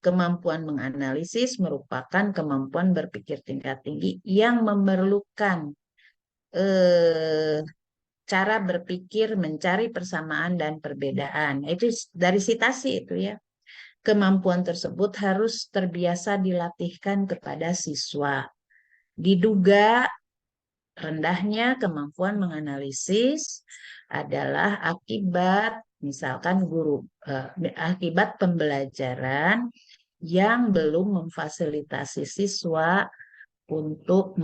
kemampuan menganalisis merupakan kemampuan berpikir tingkat tinggi yang memerlukan eh, cara berpikir mencari persamaan dan perbedaan. Itu dari sitasi itu ya. Kemampuan tersebut harus terbiasa dilatihkan kepada siswa. Diduga rendahnya kemampuan menganalisis adalah akibat misalkan akibat pembelajaran yang belum memfasilitasi siswa untuk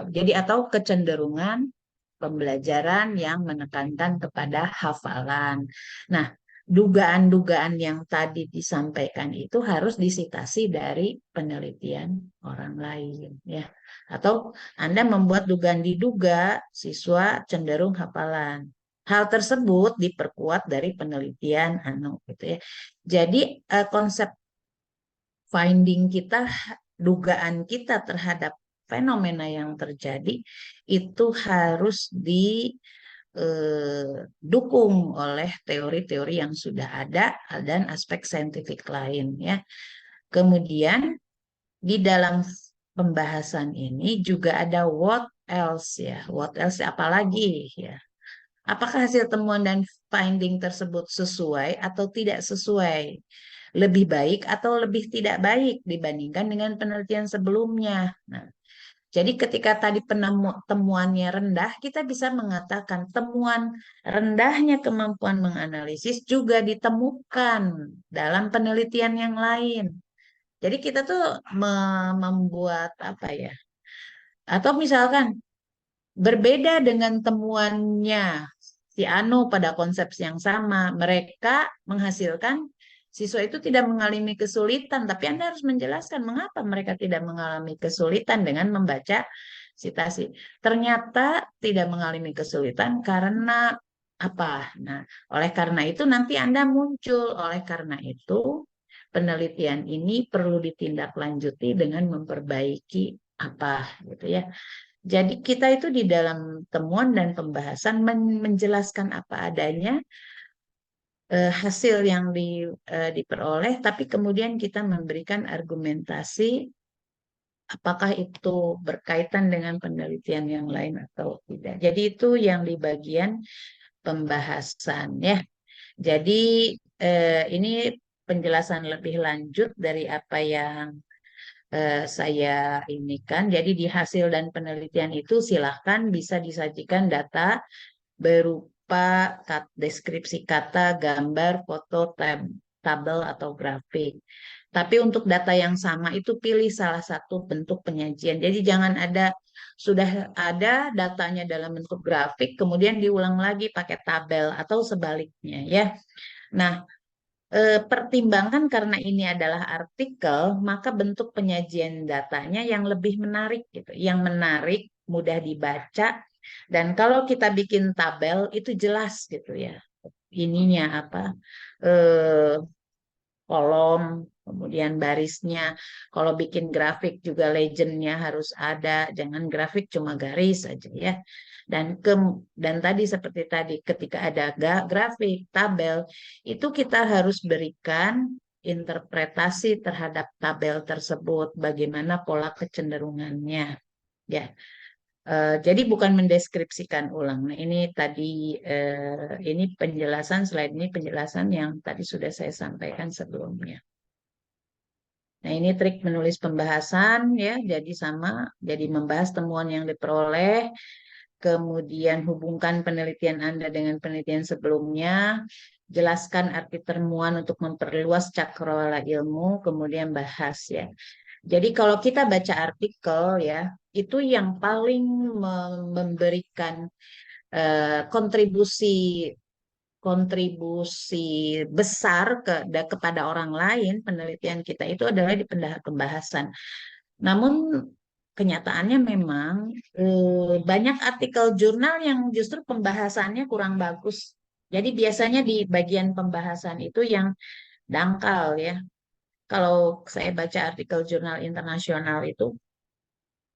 jadi atau kecenderungan pembelajaran yang menekankan kepada hafalan. Nah, dugaan-dugaan yang tadi disampaikan itu harus disitasi dari penelitian orang lain ya. Atau Anda membuat dugaan diduga siswa cenderung hafalan. Hal tersebut diperkuat dari penelitian gitu ya. Jadi konsep finding kita, dugaan kita terhadap fenomena yang terjadi itu harus dukung oleh teori-teori yang sudah ada dan aspek saintifik lain ya. Kemudian di dalam pembahasan ini juga ada what else ya. What else apalagi ya. Apakah hasil temuan dan finding tersebut sesuai atau tidak sesuai? Lebih baik atau lebih tidak baik dibandingkan dengan penelitian sebelumnya. Nah, jadi ketika tadi temuannya rendah, kita bisa mengatakan temuan rendahnya kemampuan menganalisis juga ditemukan dalam penelitian yang lain. Jadi kita tuh membuat apa ya? Atau misalkan berbeda dengan temuannya si Ano pada konsep yang sama, mereka menghasilkan siswa itu tidak mengalami kesulitan, tapi Anda harus menjelaskan mengapa mereka tidak mengalami kesulitan dengan membaca citasi. Ternyata tidak mengalami kesulitan karena apa? Nah, oleh karena itu nanti Anda muncul, oleh karena itu penelitian ini perlu ditindaklanjuti dengan memperbaiki apa gitu ya. Jadi kita itu di dalam temuan dan pembahasan menjelaskan apa adanya hasil yang diperoleh, tapi kemudian kita memberikan argumentasi apakah itu berkaitan dengan penelitian yang lain atau tidak. Jadi itu yang di bagian pembahasan ya. Jadi ini penjelasan lebih lanjut dari apa yang saya ini kan. Jadi di hasil dan penelitian itu silahkan bisa disajikan data berupa deskripsi kata, gambar, foto, tabel atau grafik. Tapi untuk data yang sama itu pilih salah satu bentuk penyajian. Jadi jangan sudah ada datanya dalam bentuk grafik, kemudian diulang lagi pakai tabel atau sebaliknya ya. Nah, pertimbangan karena ini adalah artikel, maka bentuk penyajian datanya yang lebih menarik gitu, yang menarik, mudah dibaca, dan kalau kita bikin tabel itu jelas gitu ya. Ininya apa? Eh, kolom, kemudian barisnya. Kalau bikin grafik juga legendnya harus ada, jangan grafik cuma garis saja ya. Dan dan tadi seperti tadi ketika ada grafik, tabel, itu kita harus berikan interpretasi terhadap tabel tersebut, bagaimana pola kecenderungannya. Ya, jadi bukan mendeskripsikan ulang. Nah, ini tadi ini penjelasan slide ini penjelasan yang tadi sudah saya sampaikan sebelumnya. Nah, ini trik menulis pembahasan ya. Jadi sama, jadi membahas temuan yang diperoleh, kemudian hubungkan penelitian Anda dengan penelitian sebelumnya, jelaskan arti temuan untuk memperluas cakrawala ilmu, kemudian bahas ya. Jadi kalau kita baca artikel ya, itu yang paling memberikan kontribusi kontribusi besar kepada orang lain penelitian kita itu adalah di pembahasan. Namun kenyataannya memang banyak artikel jurnal yang justru pembahasannya kurang bagus. Jadi biasanya di bagian pembahasan itu yang dangkal ya. Kalau saya baca artikel jurnal internasional itu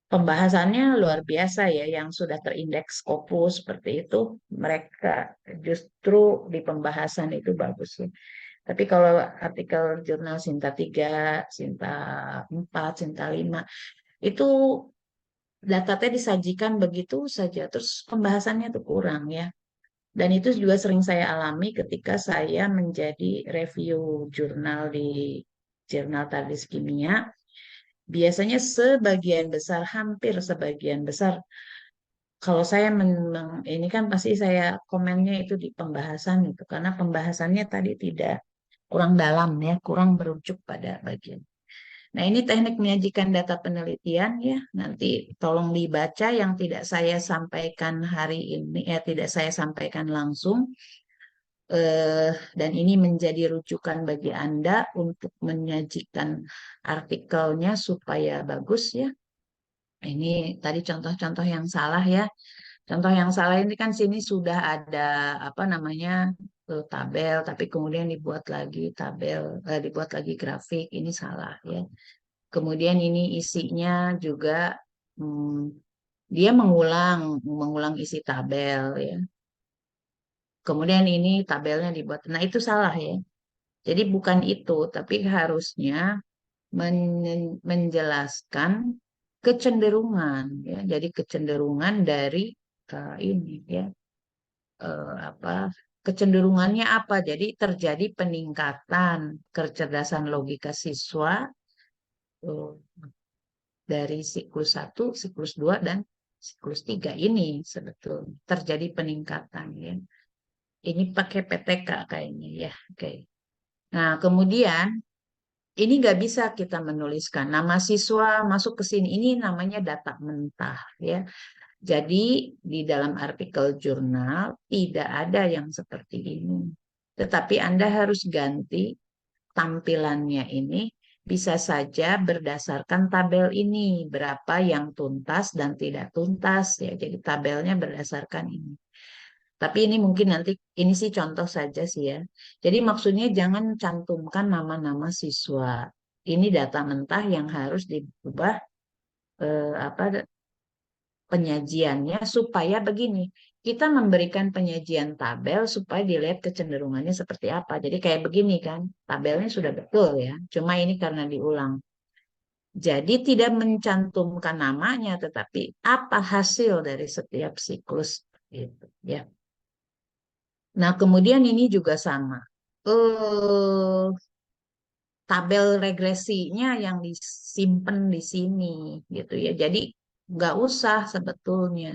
pembahasannya luar biasa ya, yang sudah terindeks Scopus seperti itu, mereka justru di pembahasan itu bagus ya. Tapi kalau artikel jurnal Sinta 3, Sinta 4, Sinta 5, itu datanya disajikan begitu saja, terus pembahasannya tuh kurang ya. Dan itu juga sering saya alami ketika saya menjadi review jurnal di jurnal Tardis Kimia. Biasanya sebagian besar, hampir sebagian besar, kalau saya ini kan pasti saya komennya itu di pembahasan itu, karena pembahasannya tadi tidak kurang dalam ya, kurang merujuk pada bagian. Nah, ini teknik menyajikan data penelitian ya. Nanti tolong dibaca yang tidak saya sampaikan hari ini, tidak saya sampaikan langsung. Dan ini menjadi rujukan bagi Anda untuk menyajikan artikelnya supaya bagus ya. Ini tadi contoh-contoh yang salah ya. Contoh yang salah ini kan sini sudah ada apa namanya tabel, tapi kemudian dibuat lagi tabel, dibuat lagi grafik. Ini salah ya. Kemudian ini isinya juga dia mengulang isi tabel ya. kemudian ini tabelnya dibuat. Nah, itu salah ya. Jadi bukan itu, tapi harusnya menjelaskan kecenderungan ya. Jadi kecenderungan dari ini ya, apa kecenderungannya apa? Jadi terjadi peningkatan kecerdasan logika siswa eh, dari siklus 1, siklus 2 dan siklus 3 ini sebetulnya terjadi peningkatan ya. Ini pakai PTK kayaknya ya. Oke. Nah, kemudian ini nggak bisa kita menuliskan nama siswa masuk ke sini. Ini namanya data mentah ya. Jadi di dalam artikel jurnal tidak ada yang seperti ini. Tetapi Anda harus ganti tampilannya ini bisa saja berdasarkan tabel ini, berapa yang tuntas dan tidak tuntas ya. Jadi tabelnya berdasarkan ini. Tapi ini mungkin nanti ini sih contoh saja sih ya. Jadi maksudnya jangan cantumkan nama-nama siswa. Ini data mentah yang harus diubah apa penyajiannya supaya begini. Kita memberikan penyajian tabel supaya dilihat kecenderungannya seperti apa. Jadi kayak begini kan, tabelnya sudah betul ya. Cuma ini karena diulang. Jadi tidak mencantumkan namanya, tetapi apa hasil dari setiap siklus itu ya. Nah, kemudian ini juga sama. Eh, tabel regresinya yang disimpan di sini gitu ya. Jadi nggak usah sebetulnya,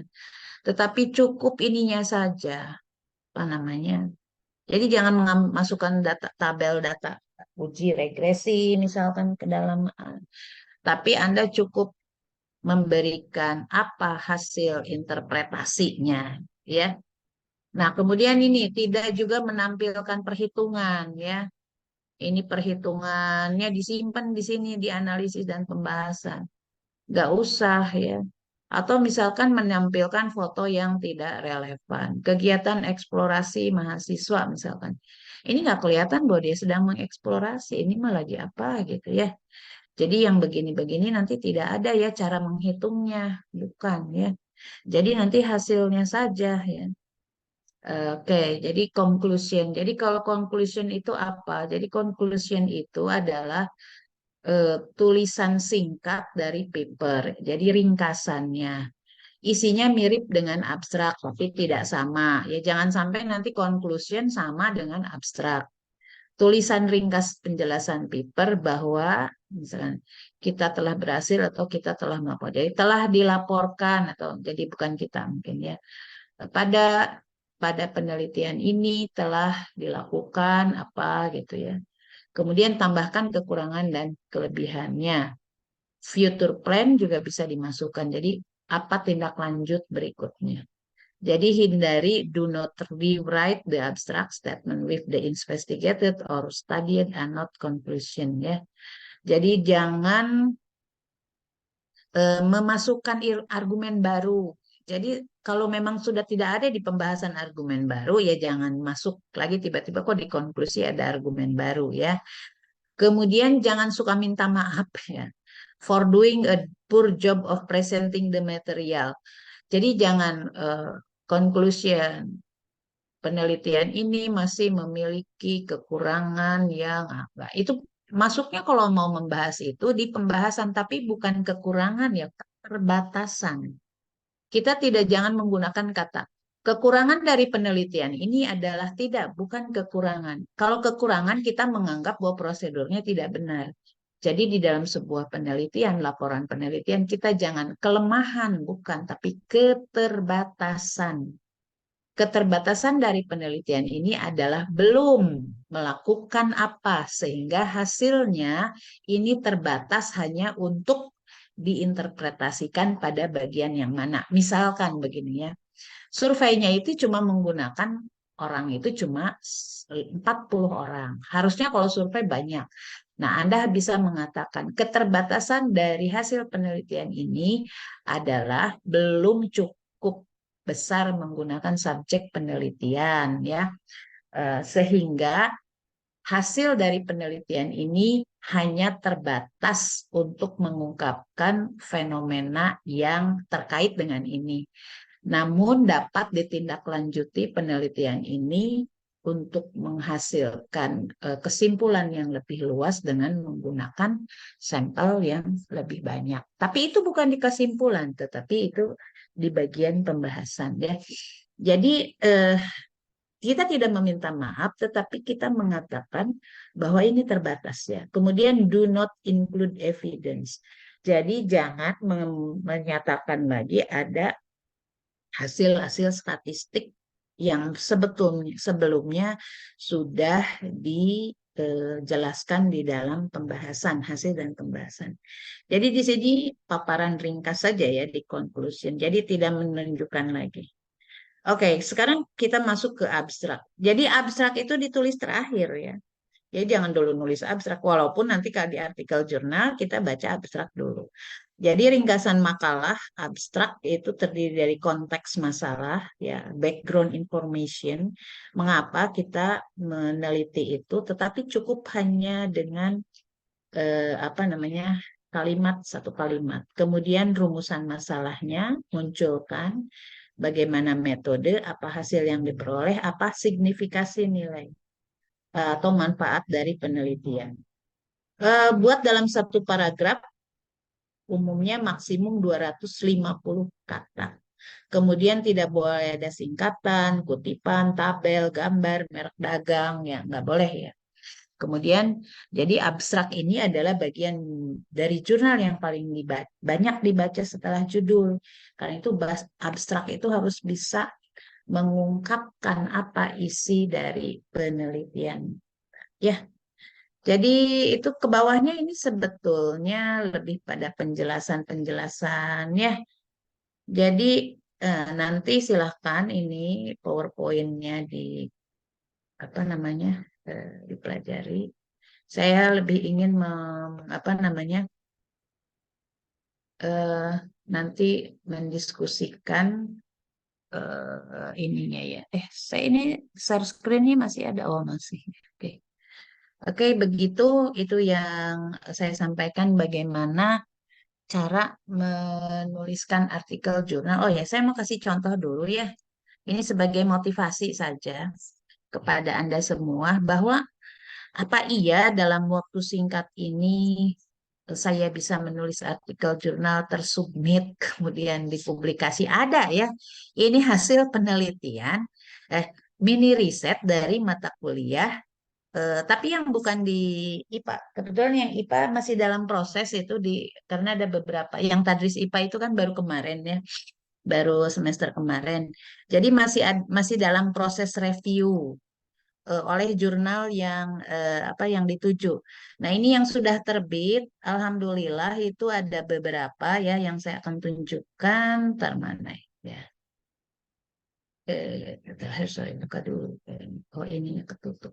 tetapi cukup ininya saja, apa namanya. Jadi jangan masukkan data tabel data uji regresi misalkan ke dalam, tapi Anda cukup memberikan apa hasil interpretasinya, ya. Nah, kemudian ini tidak juga menampilkan perhitungan, ya. Ini perhitungannya disimpan di sini di analisis dan pembahasan. Nggak usah ya. Atau misalkan menampilkan foto yang tidak relevan. Kegiatan eksplorasi mahasiswa misalkan. Ini nggak kelihatan bahwa dia sedang mengeksplorasi. Ini malah lagi apa gitu ya. Jadi yang begini-begini nanti tidak ada ya cara menghitungnya. Bukan ya. Jadi nanti hasilnya saja ya. Oke, jadi conclusion. Jadi kalau conclusion itu apa? Jadi conclusion itu adalah tulisan singkat dari paper. Jadi ringkasannya. Isinya mirip dengan abstrak, tapi tidak sama. Ya jangan sampai nanti conclusion sama dengan abstrak. Tulisan ringkas penjelasan paper bahwa misalkan kita telah berhasil atau kita telah melaporkan. Jadi telah dilaporkan atau jadi bukan kita mungkin ya. Pada pada penelitian ini telah dilakukan apa gitu ya. Kemudian tambahkan kekurangan dan kelebihannya. Future plan juga bisa dimasukkan. Jadi apa tindak lanjut berikutnya. Jadi hindari do not rewrite the abstract statement with the investigated or studied and not conclusion ya. Jadi jangan memasukkan argumen baru. Jadi kalau memang sudah tidak ada di pembahasan argumen baru ya jangan masuk lagi tiba-tiba kok di konklusi ada argumen baru ya. Kemudian jangan suka minta maaf ya for doing a poor job of presenting the material. Jadi jangan conclusion penelitian ini masih memiliki kekurangan yang apa. Itu masuknya kalau mau membahas itu di pembahasan tapi bukan kekurangan ya, keterbatasan. Kita tidak jangan menggunakan kata kekurangan dari penelitian ini adalah tidak, bukan kekurangan. Kalau kekurangan kita menganggap bahwa prosedurnya tidak benar. Jadi di dalam sebuah penelitian, laporan penelitian kita jangan kelemahan, bukan, tapi keterbatasan. Keterbatasan dari penelitian ini adalah belum melakukan apa sehingga hasilnya ini terbatas hanya untuk diinterpretasikan pada bagian yang mana. Misalkan begini ya, surveinya itu cuma menggunakan orang itu cuma 40 orang. Harusnya kalau survei banyak. Nah, Anda bisa mengatakan keterbatasan dari hasil penelitian ini adalah belum cukup besar menggunakan subjek penelitian ya. Sehingga hasil dari penelitian ini hanya terbatas untuk mengungkapkan fenomena yang terkait dengan ini. namun dapat ditindaklanjuti penelitian ini untuk menghasilkan kesimpulan yang lebih luas dengan menggunakan sampel yang lebih banyak. Tapi itu bukan di kesimpulan, tetapi itu di bagian pembahasan ya. Jadi kita tidak meminta maaf, tetapi kita mengatakan bahwa ini terbatas ya. Kemudian do not include evidence. Jadi jangan menyatakan lagi ada hasil-hasil statistik yang sebelumnya sudah dijelaskan di dalam pembahasan, hasil dan pembahasan. Jadi di sini paparan ringkas saja ya di conclusion. Jadi tidak menunjukkan lagi. Oke, sekarang kita masuk ke abstrak. Jadi abstrak itu ditulis terakhir ya. Jadi jangan dulu nulis abstrak, walaupun nanti kalau di artikel jurnal kita baca abstrak dulu. Jadi ringkasan makalah abstrak itu terdiri dari konteks masalah, ya, background information, mengapa kita meneliti itu, tetapi cukup hanya dengan apa namanya kalimat satu kalimat. Kemudian rumusan masalahnya munculkan, bagaimana metode, apa hasil yang diperoleh, apa signifikasi nilai atau manfaat dari penelitian. Buat dalam satu paragraf, umumnya maksimum 250 kata. Kemudian tidak boleh ada singkatan, kutipan, tabel, gambar, merek dagang, ya nggak boleh ya. Kemudian, jadi abstrak ini adalah bagian dari jurnal yang paling banyak dibaca setelah judul. Karena itu abstrak itu harus bisa mengungkapkan apa isi dari penelitian. Ya, jadi itu ke bawahnya ini sebetulnya lebih pada penjelasan-penjelasan ya. Jadi nanti silahkan ini PowerPoint-nya di apa namanya dipelajari. Saya lebih ingin apa namanya eh, nanti mendiskusikan ininya ya. Saya ini share screen-nya masih ada, oh masih. Oke. Oke, begitu itu yang saya sampaikan bagaimana cara menuliskan artikel jurnal. Oh ya, saya mau kasih contoh dulu ya. Ini sebagai motivasi saja kepada Anda semua bahwa apa iya dalam waktu singkat ini saya bisa menulis artikel jurnal tersubmit kemudian dipublikasi ada ya. Ini hasil penelitian eh mini riset dari mata kuliah tapi yang bukan di IPA. Kebetulan yang IPA masih dalam proses itu karena ada beberapa yang tadris IPA itu kan baru kemarin ya, baru semester kemarin. Jadi masih dalam proses review oleh jurnal yang apa yang dituju. Nah, ini yang sudah terbit, alhamdulillah itu ada beberapa ya yang saya akan tunjukkan. Ntar mana ya? Sorry, buka dulu. Oh, ininya ketutup.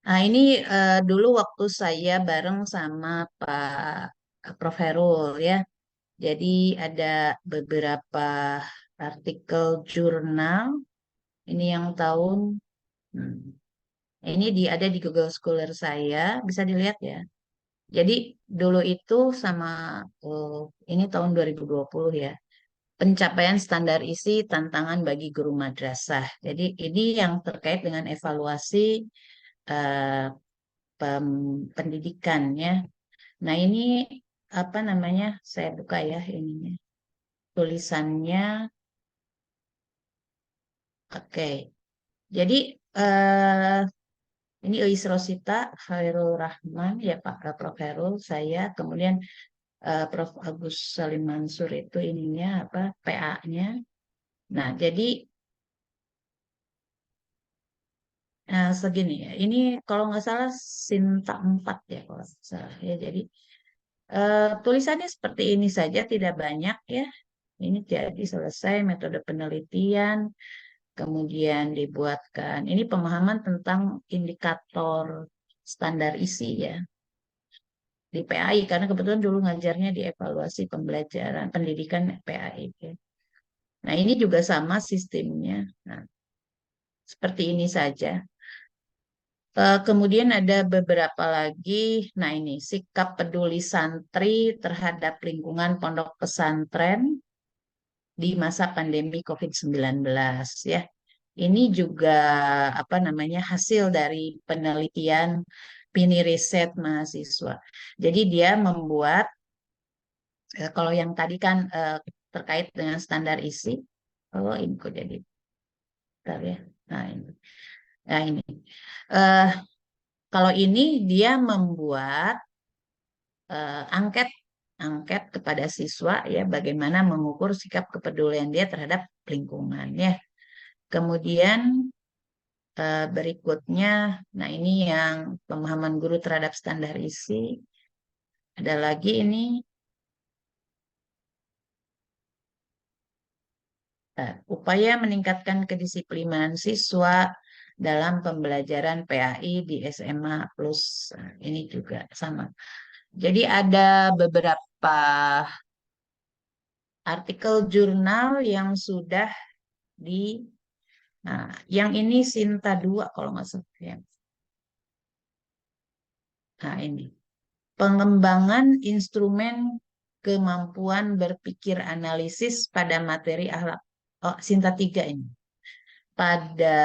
Nah, ini dulu waktu saya bareng sama Prof. Herul ya. Jadi ada beberapa artikel jurnal. Ini yang tahun hmm, ini ada di Google Scholar saya, bisa dilihat ya. Jadi dulu itu sama oh, ini tahun 2020 ya. Pencapaian standar isi tantangan bagi guru madrasah. Jadi ini yang terkait dengan evaluasi eh, pendidikannya. Nah, ini apa namanya? Saya buka ya ininya. Tulisannya. Oke. Jadi eh ini Eis Rosita, Khairul Rahman, ya Pak Prof. Khairul, saya, kemudian Prof. Agus Salim Mansur itu ininya apa PA-nya. Nah, jadi segini ya. Ini kalau nggak salah Sinta 4 ya kalau nggak salah ya. Jadi tulisannya seperti ini saja, tidak banyak ya. Ini jadi selesai metode penelitian, kemudian dibuatkan. Ini pemahaman tentang indikator standar isi ya di PAI karena kebetulan dulu ngajarnya di evaluasi pembelajaran pendidikan PAI. Ya. Nah ini juga sama sistemnya. Nah seperti ini saja. Kemudian ada beberapa lagi. Nah ini sikap peduli santri terhadap lingkungan pondok pesantren. di masa pandemi COVID-19 ya. Ini juga apa namanya hasil dari penelitian Pini Riset mahasiswa. Jadi dia membuat kalau yang tadi kan terkait dengan standar isi. Oh, ini kok jadi bentar ya. Nah, ini. Nah, ini. Eh, Kalau ini dia membuat angket angket kepada siswa ya bagaimana mengukur sikap kepedulian dia terhadap lingkungan ya. Kemudian berikutnya, nah ini yang pemahaman guru terhadap standar isi. Ada lagi ini upaya meningkatkan kedisiplinan siswa dalam pembelajaran PAI di SMA plus. Nah, ini juga sama. Jadi ada beberapa artikel jurnal yang sudah di, nah, yang ini Sinta 2 kalau nggak salah ya. Nah, ini pengembangan instrumen kemampuan berpikir analisis pada materi akhlak. Oh, Sinta 3 ini. Pada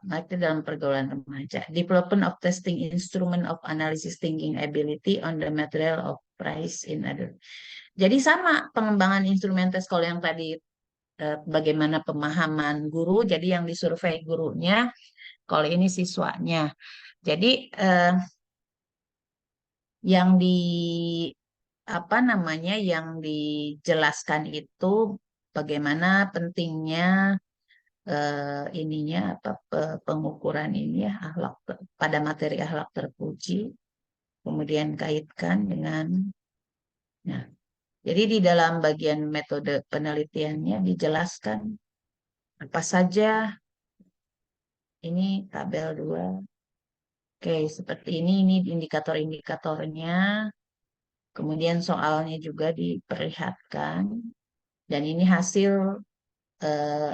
materi dalam pergaulan remaja. Development of testing instrument of analysis thinking ability on the material of price in other. Jadi sama pengembangan instrumen tes kalau yang tadi bagaimana pemahaman guru, jadi yang disurvei gurunya, kalau ini siswanya. Jadi yang di apa namanya yang dijelaskan itu bagaimana pentingnya ininya apa pengukuran ini ya akhlak pada materi akhlak terpuji, kemudian kaitkan dengan nah, jadi di dalam bagian metode penelitiannya dijelaskan apa saja ini tabel 2. Oke, seperti ini indikator-indikatornya. Kemudian soalnya juga diperlihatkan. Dan ini hasil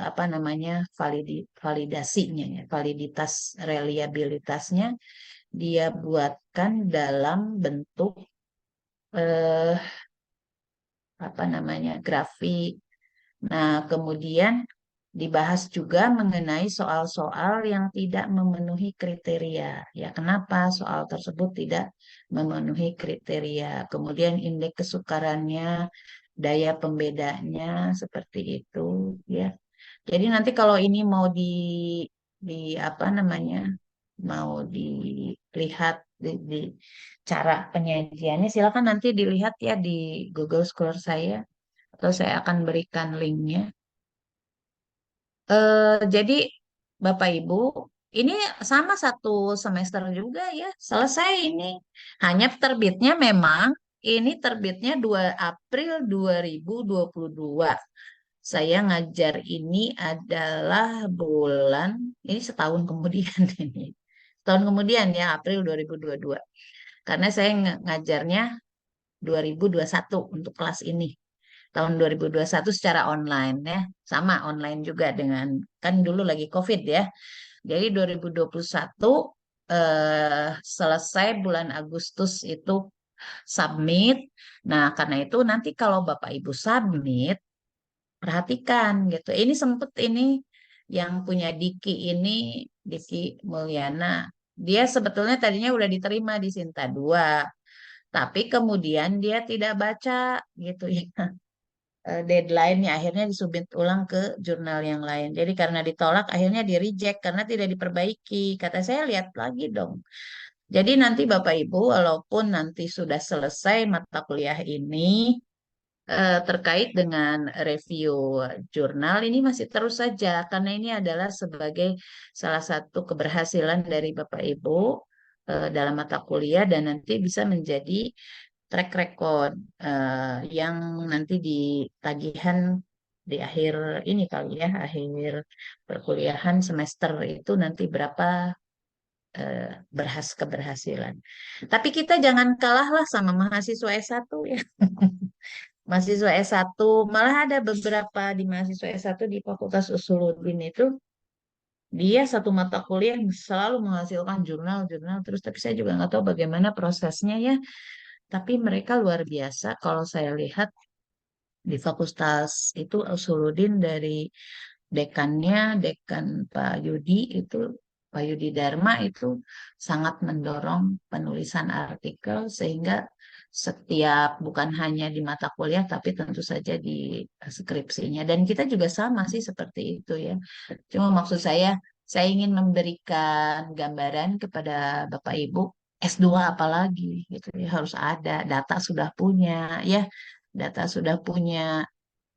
apa namanya validasinya ya, validitas reliabilitasnya dia buatkan dalam bentuk eh, apa namanya grafik. Nah, kemudian dibahas juga mengenai soal-soal yang tidak memenuhi kriteria. Ya, kenapa soal tersebut tidak memenuhi kriteria? Kemudian indeks kesukarannya, daya pembedanya seperti itu, ya. Jadi nanti kalau ini mau di apa namanya, mau dilihat di cara penyajiannya, silakan nanti dilihat ya di Google Scholar saya, atau saya akan berikan linknya. Jadi Bapak Ibu, ini sama satu semester juga ya, selesai ini. Hanya terbitnya memang ini terbitnya 2 April 2022. Saya ngajar ini adalah bulan, ini setahun kemudian ini. Setahun kemudian ya, April 2022. Karena saya ngajarnya 2021 untuk kelas ini. Tahun 2021 secara online ya. Sama online juga dengan, kan dulu lagi COVID ya. Jadi 2021 selesai bulan Agustus itu submit. Nah, karena itu nanti kalau Bapak Ibu submit, perhatikan gitu. Ini sempet ini yang punya Diki ini, Diki Mulyana. Dia sebetulnya tadinya udah diterima di Sinta 2, tapi kemudian dia tidak baca gitu ya. Deadline-nya akhirnya disubmit ulang ke jurnal yang lain. Jadi karena ditolak akhirnya di reject karena tidak diperbaiki. Kata saya lihat lagi dong. Jadi nanti Bapak Ibu walaupun nanti sudah selesai mata kuliah ini terkait dengan review jurnal ini masih terus saja karena ini adalah sebagai salah satu keberhasilan dari Bapak Ibu dalam mata kuliah dan nanti bisa menjadi track record yang nanti di tagihan di akhir ini kali ya akhir perkuliahan semester itu nanti berapa keberhasilan. Tapi kita jangan kalah lah sama mahasiswa S1 ya. Mahasiswa S1, malah ada beberapa di mahasiswa S1 di Fakultas Usuluddin itu, dia satu mata kuliah yang selalu menghasilkan jurnal-jurnal terus, tapi saya juga nggak tahu bagaimana prosesnya ya. Tapi mereka luar biasa kalau saya lihat di fakultas itu Usuluddin dari dekannya, dekan Pak Yudi itu, Pak Yudi Dharma itu sangat mendorong penulisan artikel sehingga setiap bukan hanya di mata kuliah tapi tentu saja di skripsinya. Dan kita juga sama sih seperti itu ya. Cuma maksud saya ingin memberikan gambaran kepada Bapak Ibu S2 apalagi gitu ya, harus ada, data sudah punya ya, data sudah punya,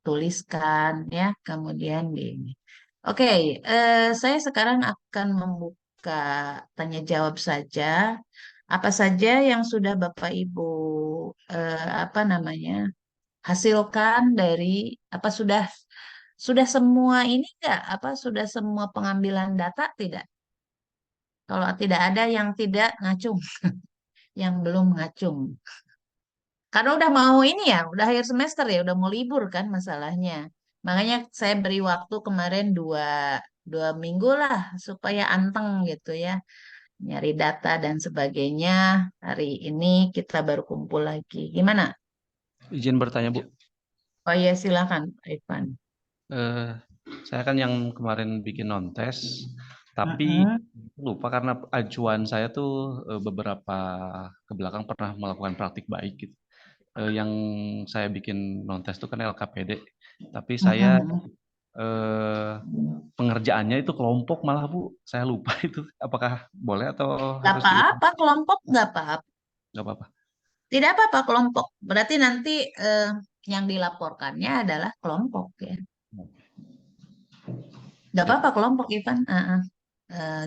tuliskan ya, kemudian di ini. Oke, saya sekarang akan membuka tanya jawab saja. Apa saja yang sudah Bapak Ibu apa namanya hasilkan dari apa sudah semua ini enggak apa sudah semua pengambilan data tidak? Kalau tidak ada yang tidak ngacung, yang belum ngacung. Karena udah mau ini ya, udah akhir semester ya, udah mau libur kan masalahnya. Makanya saya beri waktu kemarin dua minggu lah supaya anteng gitu ya, nyari data dan sebagainya. Hari ini kita baru kumpul lagi. Gimana? Izin bertanya, Bu. Oh iya silakan, Pak Ivan. Eh, saya kan yang kemarin bikin non-tes, tapi Mm-mm. lupa karena acuan saya tuh beberapa ke belakang pernah melakukan praktik baik gitu. Yang saya bikin non-tes itu kan LKPD, tapi saya Mm-mm. eh, pengerjaannya itu kelompok malah, Bu. Saya lupa itu. Apakah boleh atau Gak harus diulang? apa-apa kelompok, gak apa-apa. Nggak apa-apa. Tidak apa-apa kelompok. Berarti nanti yang dilaporkannya adalah kelompok ya. Gak Ya. apa-apa kelompok, Ivan.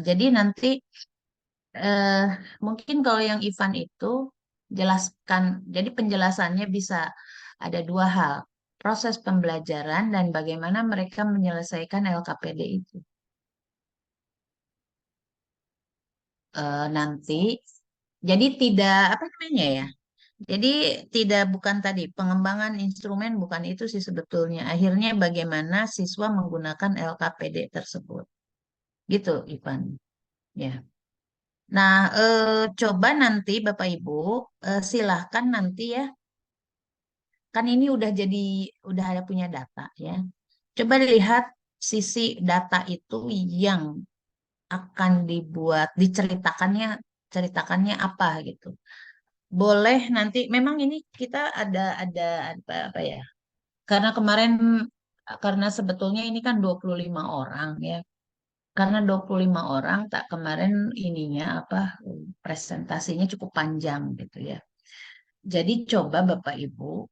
Jadi nanti eh, mungkin kalau yang Ivan itu jelaskan, jadi penjelasannya bisa ada dua hal, proses pembelajaran dan bagaimana mereka menyelesaikan LKPD itu. Nanti, jadi tidak apa namanya ya? Jadi tidak bukan tadi pengembangan instrumen bukan itu sih sebetulnya. Akhirnya bagaimana siswa menggunakan LKPD tersebut, gitu, Ivan. Ya. Nah, coba nanti Bapak Ibu silahkan nanti ya, kan ini udah ada punya data ya. Coba lihat sisi data itu yang akan dibuat, ceritakannya apa gitu. Boleh nanti, memang ini kita ada apa ya? Karena kemarin, karena sebetulnya ini kan 25 orang ya. Karena 25 orang tak kemarin ininya apa presentasinya cukup panjang gitu ya. Jadi coba Bapak Ibu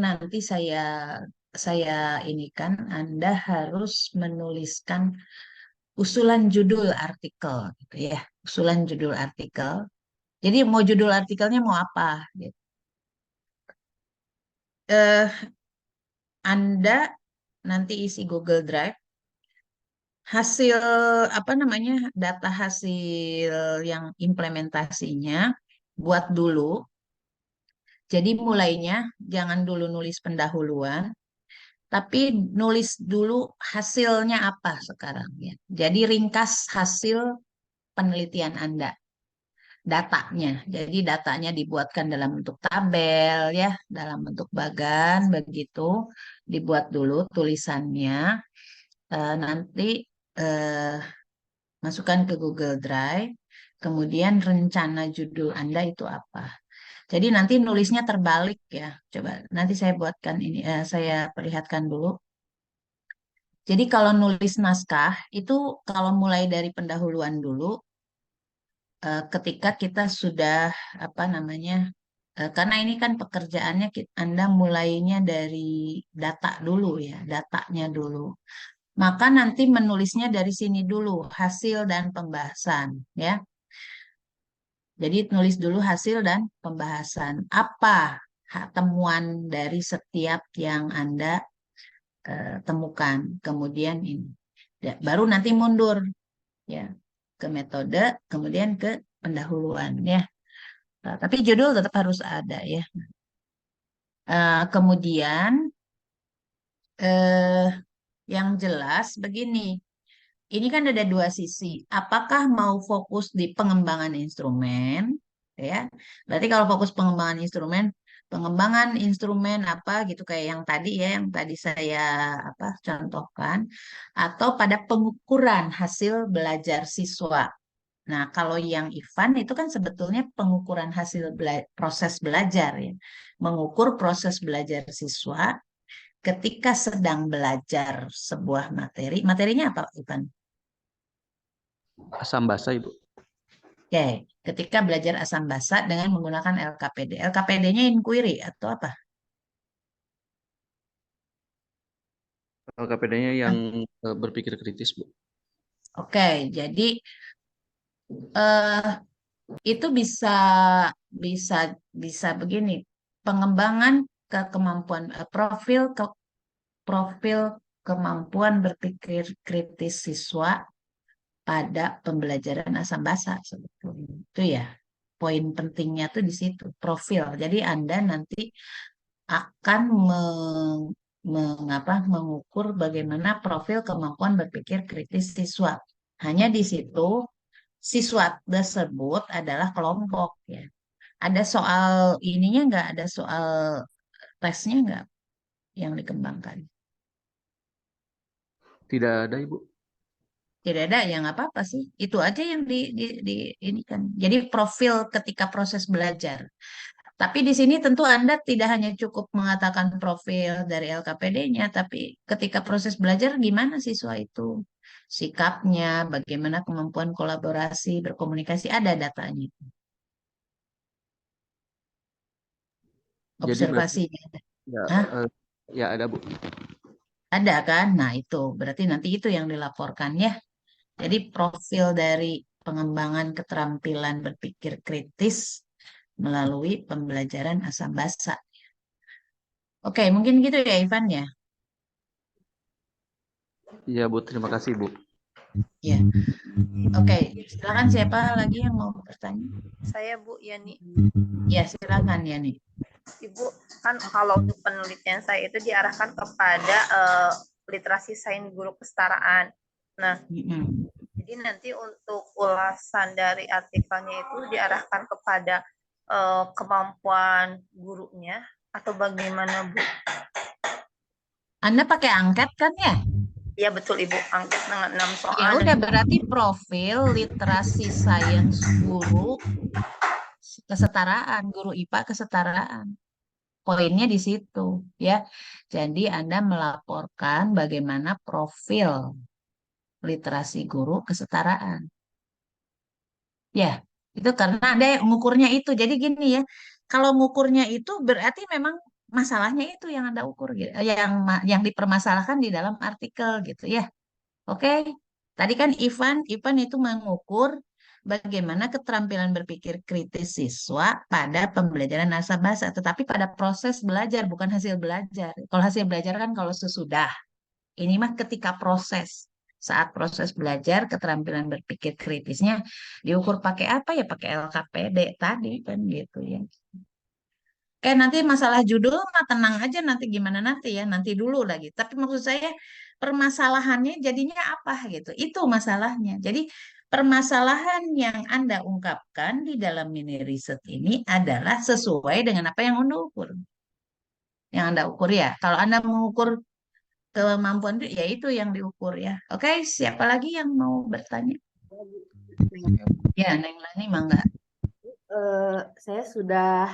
nanti saya ini kan Anda harus menuliskan usulan judul artikel gitu ya. Usulan judul artikel. Jadi mau judul artikelnya mau apa gitu. Eh Anda nanti isi Google Drive hasil apa namanya data hasil yang implementasinya buat dulu. Jadi mulainya jangan dulu nulis pendahuluan, tapi nulis dulu hasilnya apa sekarang ya. Jadi ringkas hasil penelitian Anda, datanya. Jadi datanya dibuatkan dalam bentuk tabel ya, dalam bentuk bagan begitu, dibuat dulu tulisannya. Nanti eh, masukkan ke Google Drive, kemudian rencana judul Anda itu apa. Jadi nanti nulisnya terbalik ya. Coba nanti saya buatkan ini, saya perlihatkan dulu. Jadi kalau nulis naskah itu kalau mulai dari pendahuluan dulu, ketika kita sudah apa namanya, karena ini kan pekerjaannya Anda mulainya dari data dulu ya, datanya dulu. Maka nanti menulisnya dari sini dulu, hasil dan pembahasan ya. Jadi tulis dulu hasil dan pembahasan. Apa temuan dari setiap yang Anda temukan. Kemudian ini. Baru nanti mundur ya ke metode, kemudian ke pendahuluan ya. Tapi judul tetap harus ada ya. Kemudian eh, yang jelas begini. Ini kan ada dua sisi. Apakah mau fokus di pengembangan instrumen, ya? Berarti kalau fokus pengembangan instrumen, pengembangan instrumen apa gitu kayak yang tadi ya, yang tadi saya apa contohkan, atau pada pengukuran hasil belajar siswa. Nah, kalau yang Ivan itu kan sebetulnya pengukuran hasil proses belajar ya. Mengukur proses belajar siswa ketika sedang belajar sebuah materi. Materinya apa, Ivan? Asam basa, Ibu. Oke, ketika belajar asam basa dengan menggunakan LKPD. LKPD-nya inquiry atau apa? LKPD-nya Ah, yang berpikir kritis, Bu. oke, jadi eh, itu bisa bisa bisa begini. Pengembangan ke kemampuan profil kemampuan berpikir kritis siswa pada pembelajaran asam basa sebetulnya. Itu ya. Poin pentingnya tuh di situ, profil. Jadi Anda nanti akan mengukur bagaimana profil kemampuan berpikir kritis siswa. Hanya di situ siswa tersebut adalah kelompok ya. Ada soal ininya nggak? Ada soal tesnya nggak yang dikembangkan? Tidak ada, Ibu. Tidak ada, yang apa-apa sih. Itu aja yang di ini kan. Jadi profil ketika proses belajar. Tapi di sini tentu Anda tidak hanya cukup mengatakan profil dari LKPD-nya, tapi ketika proses belajar gimana siswa itu sikapnya, bagaimana kemampuan kolaborasi, berkomunikasi, ada datanya, Jadi berarti observasinya. ya, Hah? eh, ya ada, Bu. Ada kan? Nah itu berarti nanti itu yang dilaporkan ya. Jadi profil dari pengembangan keterampilan berpikir kritis melalui pembelajaran asam basa. Oke, mungkin gitu ya Ivan ya. Iya, Bu. Terima kasih, Bu. Ya. Oke, silakan siapa lagi yang mau bertanya? Saya Bu Yani. Ya, silakan ya nih. Ibu, kan kalau untuk penelitian saya itu diarahkan kepada literasi sains guru kesetaraan. Nah, jadi nanti untuk ulasan dari artikelnya itu diarahkan kepada kemampuan gurunya atau bagaimana, Bu? Anda pakai angket kan ya? Iya betul Ibu, angkat dengan 6 Ya soal. udah berarti profil literasi sains guru kesetaraan, guru IPA kesetaraan. Poinnya di situ ya. Jadi Anda melaporkan bagaimana profil literasi guru kesetaraan. Ya, itu karena Anda mengukurnya itu. Jadi gini ya, kalau mengukurnya itu berarti memang masalahnya itu yang Anda ukur gitu. Yang dipermasalahkan di dalam artikel gitu ya. Oke. Tadi kan Ivan itu mengukur bagaimana keterampilan berpikir kritis siswa pada pembelajaran asabasa, tetapi pada proses belajar bukan hasil belajar. Kalau hasil belajar kan kalau sesudah. Ini mah ketika proses. Saat proses belajar, keterampilan berpikir kritisnya diukur pakai apa ya? Pakai LKPD tadi kan gitu ya. Nanti masalah judul mah tenang aja nanti gimana nanti ya, nanti dulu lagi. Tapi maksud saya permasalahannya jadinya apa gitu. Itu masalahnya. Jadi permasalahan yang Anda ungkapkan di dalam mini riset ini adalah sesuai dengan apa yang Anda ukur. Yang Anda ukur ya. Kalau Anda mengukur kemampuan itu ya itu yang diukur ya. Oke, siapa lagi yang mau bertanya? Ya, Neng Lani mangga. Saya sudah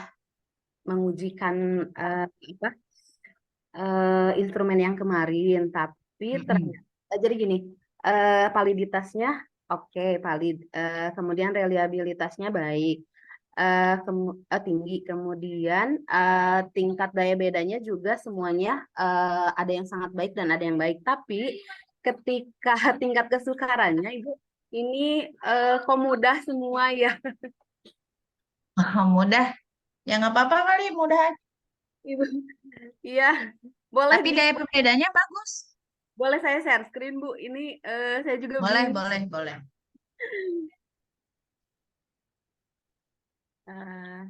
mengujikan apa instrumen yang kemarin, tapi ternyata jadi gini, validitasnya oke, valid, kemudian reliabilitasnya baik, tinggi, kemudian tingkat daya bedanya juga semuanya ada yang sangat baik dan ada yang baik, tapi ketika tingkat kesukarannya, Ibu, ini kok mudah semua ya. Mudah. Ya nggak apa-apa kali mudah. Ibu. Iya, boleh Tapi daya pembedanya bagus. boleh saya share screen, Bu. Ini saya juga Boleh, bingung. boleh, boleh. Uh,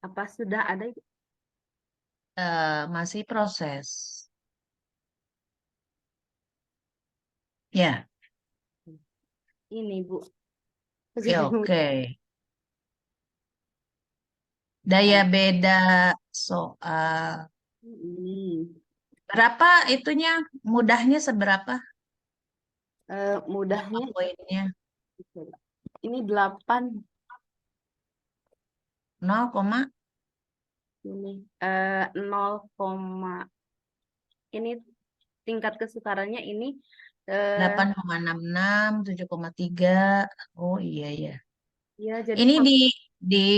apa sudah ada? Masih proses. Ya, Ini, Bu. Oke, oke. Daya beda soal. Berapa itunya? Mudahnya seberapa? Berapa Mudahnya poinnya? ini 8 0, ini 0, ini tingkat kesukarannya ini 8,66, 7,3. Oh iya ya. ya jadi Ini di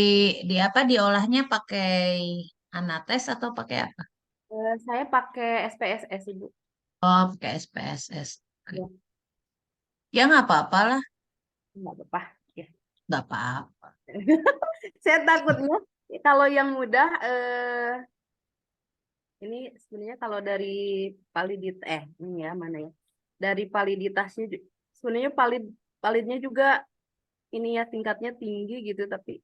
di apa diolahnya pakai Anates atau pakai apa? saya pakai SPSS Ibu. Oh, pakai SPSS. Oke. Ya, Ya nggak apa-apa lah, nggak apa-apa. Ya. nggak apa-apa. Saya takutnya kalau yang mudah ini sebenarnya kalau dari ini ya mana ya? Dari validitasnya sebenarnya validnya juga ini ya tingkatnya tinggi gitu tapi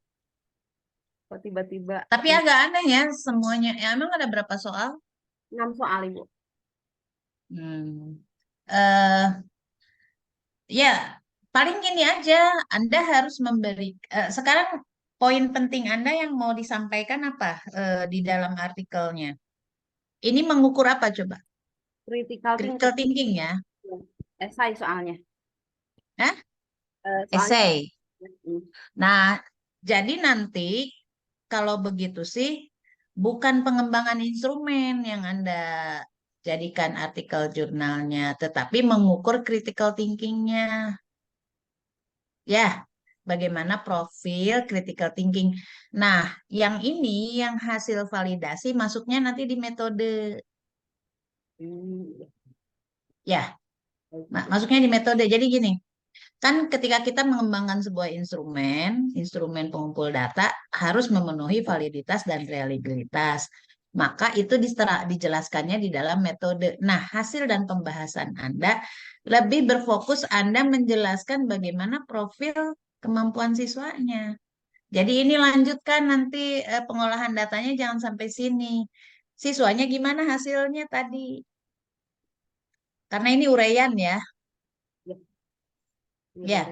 kok tiba-tiba Tapi agak aneh ya semuanya. Ya, emang ada berapa soal? 6 soal Ibu. Hmm. eh Ya, paling gini aja. Anda harus memberi. Sekarang poin penting Anda yang mau disampaikan apa di dalam artikelnya? Ini mengukur apa coba? Critical Critical thinking thinking ya? esai soalnya. Hah? Soalnya Essay. Nah, jadi nanti kalau begitu sih, bukan pengembangan instrumen yang Anda jadikan artikel jurnalnya, tetapi mengukur critical thinkingnya. Ya, bagaimana profil critical thinking. Nah, yang ini, yang hasil validasi masuknya nanti di metode. Ya, masuknya di metode. Jadi gini, kan ketika kita mengembangkan sebuah instrumen, instrumen pengumpul data harus memenuhi validitas dan reliabilitas. Maka itu dijelaskannya di dalam metode. Nah, hasil dan pembahasan Anda lebih berfokus Anda menjelaskan bagaimana profil kemampuan siswanya. Jadi ini lanjutkan nanti pengolahan datanya jangan sampai sini. Siswanya gimana hasilnya tadi? Karena ini uraian ya. Ya.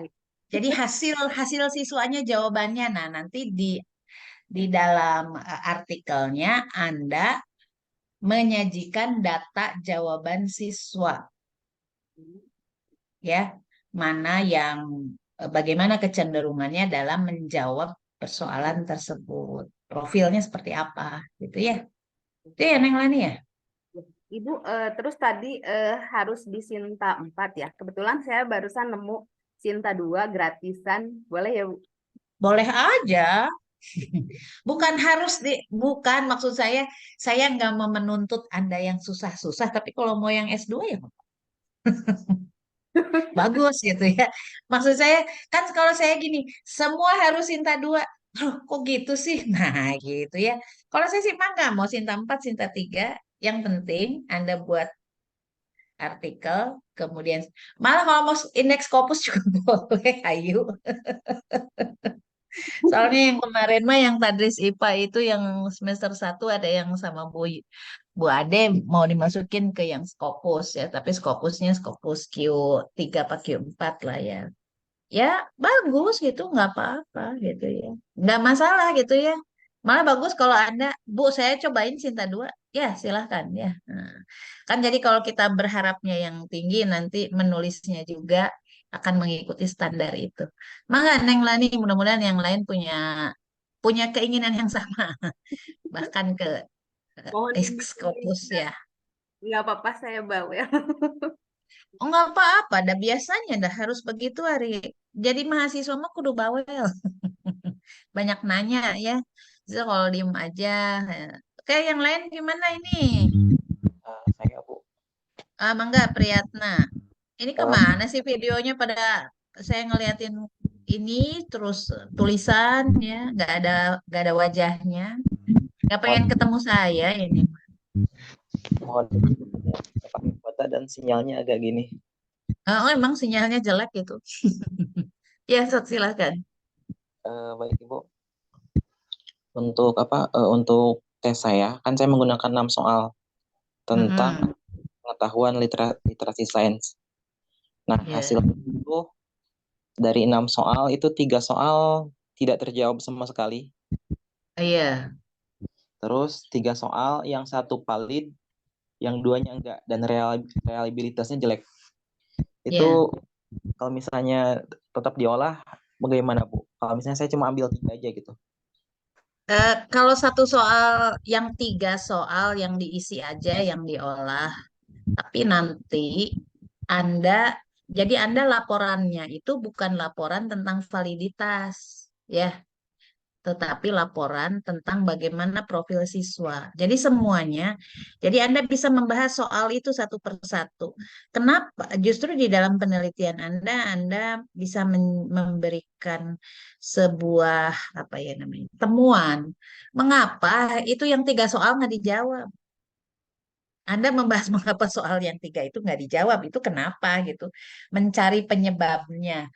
Jadi hasil hasil siswanya jawabannya. Nah, nanti di dalam artikelnya Anda menyajikan data jawaban siswa. Ya. Mana yang bagaimana kecenderungannya dalam menjawab persoalan tersebut. Profilnya seperti apa gitu ya. Itu ya Neng Lani ya? Ibu terus tadi harus di Sinta 4 ya. Kebetulan saya barusan nemu Sinta 2 gratisan. Boleh ya, Bu? Boleh aja. Bukan harus bukan maksud saya nggak mau menuntut Anda yang susah-susah, tapi kalau mau yang S2 ya bagus gitu ya. Maksud saya kan kalau saya gini, semua harus Sinta 2. Loh, kok gitu sih? Nah, gitu ya. Kalau saya sih mah nggak mau Sinta 4, Sinta 3. Yang penting Anda buat artikel, kemudian malah kalau mau indeks Scopus juga boleh, ayo. Soalnya yang kemarin mah yang Tadris IPA itu yang semester 1 ada yang sama Bu Ade mau dimasukin ke yang Scopus ya, tapi Scopusnya Scopus Q3 apa Q4 lah ya. Ya bagus gitu, nggak apa-apa gitu ya. Nggak masalah gitu ya. Malah bagus kalau Anda, Bu saya cobain Sinta 2, ya silahkan ya. Nah, kan jadi kalau kita berharapnya yang tinggi nanti menulisnya juga akan mengikuti standar itu. Maka Neng Lani mudah-mudahan yang lain punya punya keinginan yang sama, bahkan ke Mohon Scopus ya. nggak apa-apa saya bawel. Oh nggak apa-apa, dah biasanya dah harus begitu Ari. Jadi mahasiswa mah kudu bawel. Banyak nanya ya. Jadi kalau diem aja. Ya. Oke, yang lain gimana ini? Saya Bu. Mangga Priyatna. Ini kemana sih videonya pada saya ngeliatin ini terus tulisan ya, nggak ada wajahnya. Nggak pengen ketemu saya ini. Mohon pakai kuota dan sinyalnya agak gini. Oh, emang sinyalnya jelek gitu. Ya, silakan. Baik Ibu. Untuk untuk tes saya kan saya menggunakan 6 soal tentang pengetahuan literasi sains. Nah, hasilnya itu dari 6 soal itu 3 soal tidak terjawab sama sekali. Iya, Terus 3 soal yang satu valid, yang duanya enggak, dan reliabilitasnya jelek. iya. Itu kalau misalnya tetap diolah, bagaimana Bu? Kalau misalnya saya cuma ambil 3 aja gitu. Kalau satu soal, yang 3 soal yang diisi aja, yang diolah. Tapi nanti Anda, jadi Anda laporannya itu bukan laporan tentang validitas, ya, tetapi laporan tentang bagaimana profil siswa. Jadi semuanya, jadi Anda bisa membahas soal itu satu persatu. Kenapa? Justru di dalam penelitian Anda bisa memberikan sebuah apa ya namanya temuan. Mengapa itu yang 3 soal nggak dijawab? Anda membahas mengapa soal yang 3 itu nggak dijawab, itu kenapa gitu. Mencari penyebabnya.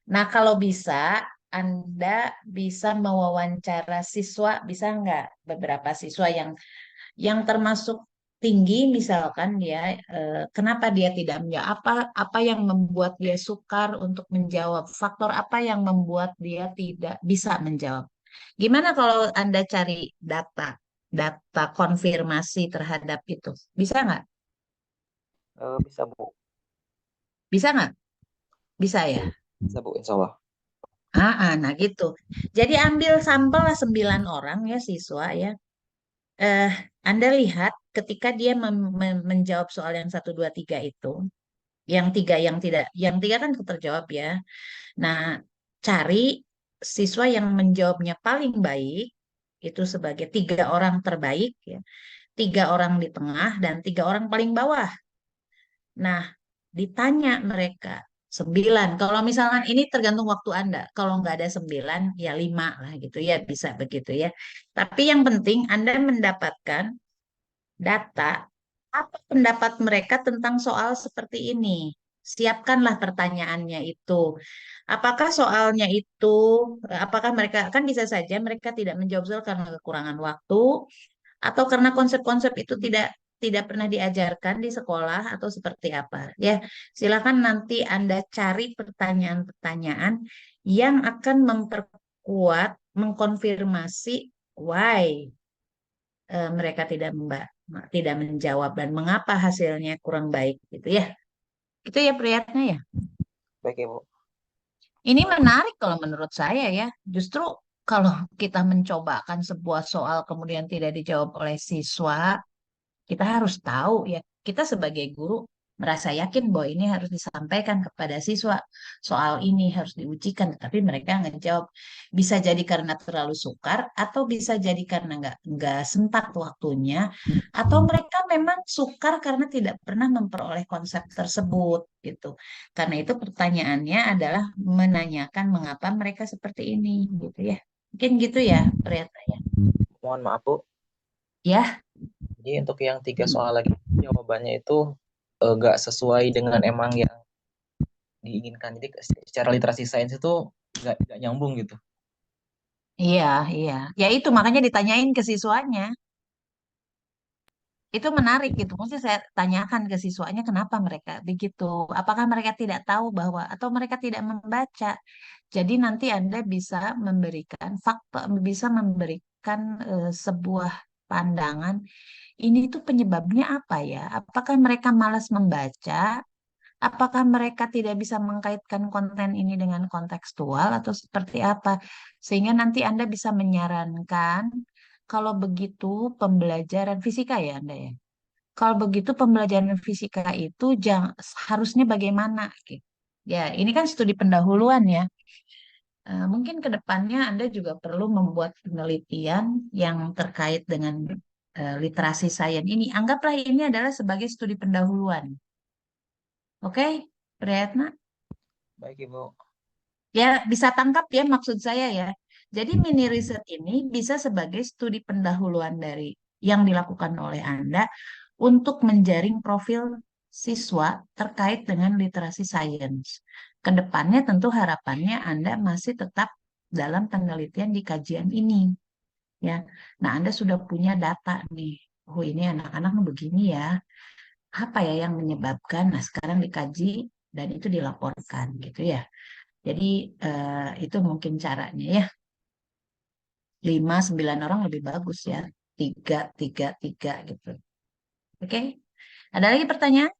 Nah, kalau bisa, Anda bisa mewawancara siswa, bisa nggak? Beberapa siswa yang termasuk tinggi, misalkan dia, kenapa dia tidak menjawab? Apa yang membuat dia sukar untuk menjawab? Faktor apa yang membuat dia tidak bisa menjawab? Gimana kalau Anda cari data konfirmasi terhadap itu? Bisa nggak? Bisa Bu. Bisa nggak? Bisa ya? Bisa Bu, insya Allah. Nah gitu. Jadi ambil sampel lah 9 orang ya siswa ya. Eh, Anda lihat ketika dia menjawab soal yang 1, 2, 3 itu, yang tiga kan terjawab ya. Nah, cari siswa yang menjawabnya paling baik itu sebagai 3 orang terbaik ya, 3 orang di tengah dan 3 orang paling bawah. Nah, ditanya mereka 9. Kalau misalkan ini tergantung waktu Anda. Kalau nggak ada 9, ya 5 lah gitu ya, bisa begitu ya. Tapi yang penting Anda mendapatkan data apa pendapat mereka tentang soal seperti ini. Siapkanlah pertanyaannya itu. Apakah soalnya itu, apakah mereka, kan bisa saja mereka tidak menjawab soal karena kekurangan waktu, atau karena konsep-konsep itu tidak pernah diajarkan di sekolah atau seperti apa ya, silakan nanti Anda cari pertanyaan-pertanyaan yang akan memperkuat, mengkonfirmasi why mereka tidak menjawab dan mengapa hasilnya kurang baik gitu ya, itu ya Priyatna ya. Baik ya Bu. Ini menarik kalau menurut saya ya. Justru kalau kita mencobakan sebuah soal kemudian tidak dijawab oleh siswa, kita harus tahu ya, kita sebagai guru merasa yakin bahwa ini harus disampaikan kepada siswa. Soal ini harus diujikan, tapi mereka nggak jawab. Bisa jadi karena terlalu sukar, atau bisa jadi karena nggak sempat waktunya, atau mereka memang sukar karena tidak pernah memperoleh konsep tersebut gitu. Karena itu pertanyaannya adalah menanyakan mengapa mereka seperti ini gitu ya. Mungkin gitu ya, Priyata ya. Mohon maaf Bu. Ya. Jadi untuk yang 3 soal lagi, jawabannya itu nggak sesuai dengan emang yang diinginkan. Jadi secara literasi sains itu nggak nyambung gitu. Iya, iya. Ya itu makanya ditanyain ke siswanya. Itu menarik gitu. Mesti saya tanyakan ke siswanya kenapa mereka begitu. Apakah mereka tidak tahu bahwa atau mereka tidak membaca. Jadi nanti Anda bisa memberikan fakta, bisa memberikan sebuah pandangan. Ini tuh penyebabnya apa ya? Apakah mereka malas membaca? Apakah mereka tidak bisa mengkaitkan konten ini dengan kontekstual atau seperti apa? Sehingga nanti Anda bisa menyarankan kalau begitu pembelajaran fisika ya Anda ya. Kalau begitu pembelajaran fisika itu harusnya bagaimana? Gitu. Ya, ini kan studi pendahuluan ya. Mungkin ke depannya Anda juga perlu membuat penelitian yang terkait dengan literasi sains ini. Anggaplah ini adalah sebagai studi pendahuluan. Oke, Priyatna? Baik Ibu. Ya, bisa tangkap ya maksud saya ya. Jadi mini riset ini bisa sebagai studi pendahuluan dari yang dilakukan oleh Anda untuk menjaring profil siswa terkait dengan literasi sains. Kedepannya tentu harapannya Anda masih tetap dalam penelitian di kajian ini. Ya, nah Anda sudah punya data nih. Oh ini anak-anak begini ya. Apa ya yang menyebabkan? Nah sekarang dikaji dan itu dilaporkan gitu ya. Jadi itu mungkin caranya ya. 5-9 orang lebih bagus ya. 3-3-3 gitu. Oke. Ada lagi pertanyaan?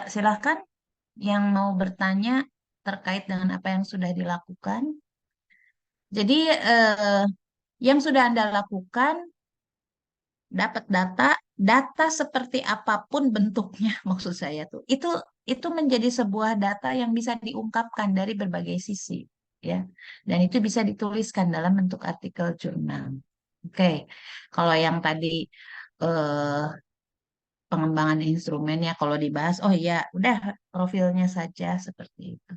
Silahkan yang mau bertanya terkait dengan apa yang sudah dilakukan. Jadi yang sudah Anda lakukan, dapat data seperti apapun bentuknya maksud saya tuh. Itu menjadi sebuah data yang bisa diungkapkan dari berbagai sisi ya. Dan itu bisa dituliskan dalam bentuk artikel jurnal. Oke. Kalau yang tadi eh, pengembangan instrumennya kalau dibahas, oh ya, udah profilnya saja seperti itu.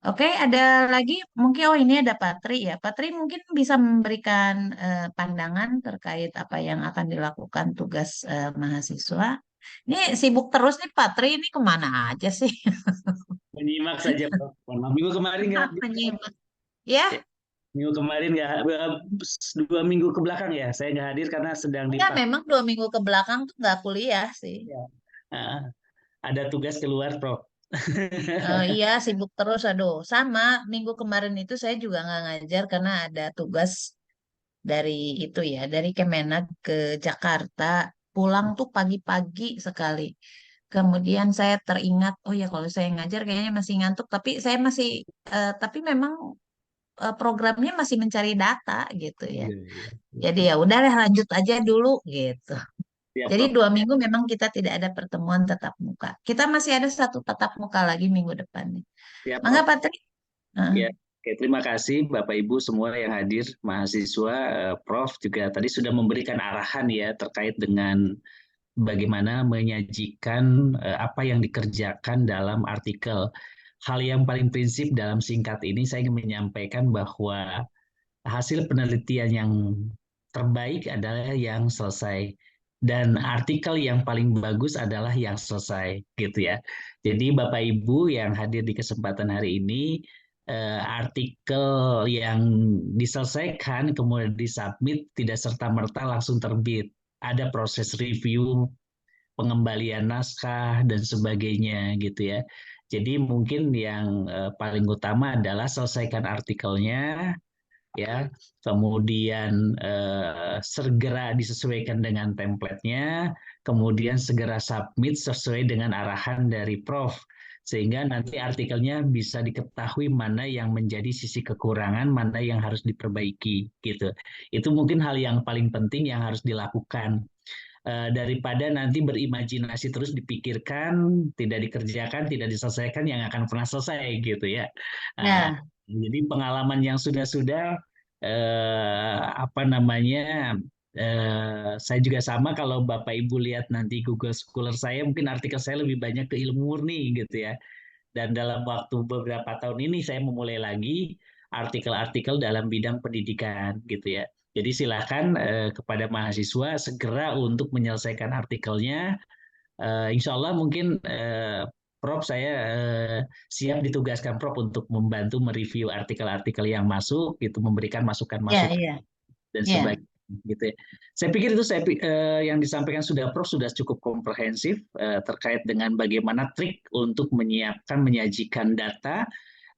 Oke, ada lagi mungkin ini ada Patri ya. Patri mungkin bisa memberikan pandangan terkait apa yang akan dilakukan tugas mahasiswa. Ini sibuk terus nih Patri, ini kemana aja sih? Menyimak saja, Prof. Mohon maaf. Minggu kemarin nggak hadir. Menyimak. Ya, Minggu kemarin nggak, 2 minggu ke belakang ya, saya nggak hadir karena sedang ya dipakai. memang 2 minggu ke belakang tuh nggak kuliah sih. Ada tugas keluar, Prof. Iya, sibuk terus. Aduh, sama. Minggu kemarin itu saya juga nggak ngajar karena ada tugas dari itu ya, dari Kemenak ke Jakarta. Pulang tuh pagi-pagi sekali. Kemudian saya teringat, oh ya kalau saya ngajar kayaknya masih ngantuk, tapi saya masih, tapi memang programnya masih mencari data gitu ya. Iya, iya. Jadi ya udahlah lanjut aja dulu gitu. Ya, Jadi Prof. 2 minggu memang kita tidak ada pertemuan tatap muka. Kita masih ada satu tatap muka lagi minggu depan nih. Ya, Mangga Prof. Patri. Ya, oke, terima kasih Bapak Ibu semua yang hadir, mahasiswa, Prof juga tadi sudah memberikan arahan ya terkait dengan bagaimana menyajikan apa yang dikerjakan dalam artikel. Hal yang paling prinsip dalam singkat ini saya ingin menyampaikan bahwa hasil penelitian yang terbaik adalah yang selesai dan artikel yang paling bagus adalah yang selesai gitu ya. Jadi Bapak Ibu yang hadir di kesempatan hari ini artikel yang diselesaikan kemudian disubmit tidak serta-merta langsung terbit. Ada proses review, pengembalian naskah dan sebagainya gitu ya. Jadi mungkin yang paling utama adalah selesaikan artikelnya ya, kemudian segera disesuaikan dengan template-nya, kemudian segera submit sesuai dengan arahan dari Prof. Sehingga nanti artikelnya bisa diketahui mana yang menjadi sisi kekurangan, mana yang harus diperbaiki gitu. Itu mungkin hal yang paling penting yang harus dilakukan. Daripada nanti berimajinasi terus dipikirkan, tidak dikerjakan, tidak diselesaikan, yang akan pernah selesai gitu ya. Ya, Jadi pengalaman yang sudah-sudah apa namanya, saya juga sama. Kalau Bapak Ibu lihat nanti Google Scholar saya, mungkin artikel saya lebih banyak ke ilmu murni gitu ya. Dan dalam waktu beberapa tahun ini saya memulai lagi artikel-artikel dalam bidang pendidikan gitu ya. Jadi silakan kepada mahasiswa segera untuk menyelesaikan artikelnya. Insya Allah mungkin Prof saya siap ditugaskan Prof untuk membantu mereview artikel-artikel yang masuk, gitu, memberikan ya, masukan-masukan ya, dan ya. sebagainya. Gitu ya. Saya pikir itu yang disampaikan sudah Prof sudah cukup komprehensif terkait dengan bagaimana trik untuk menyajikan data.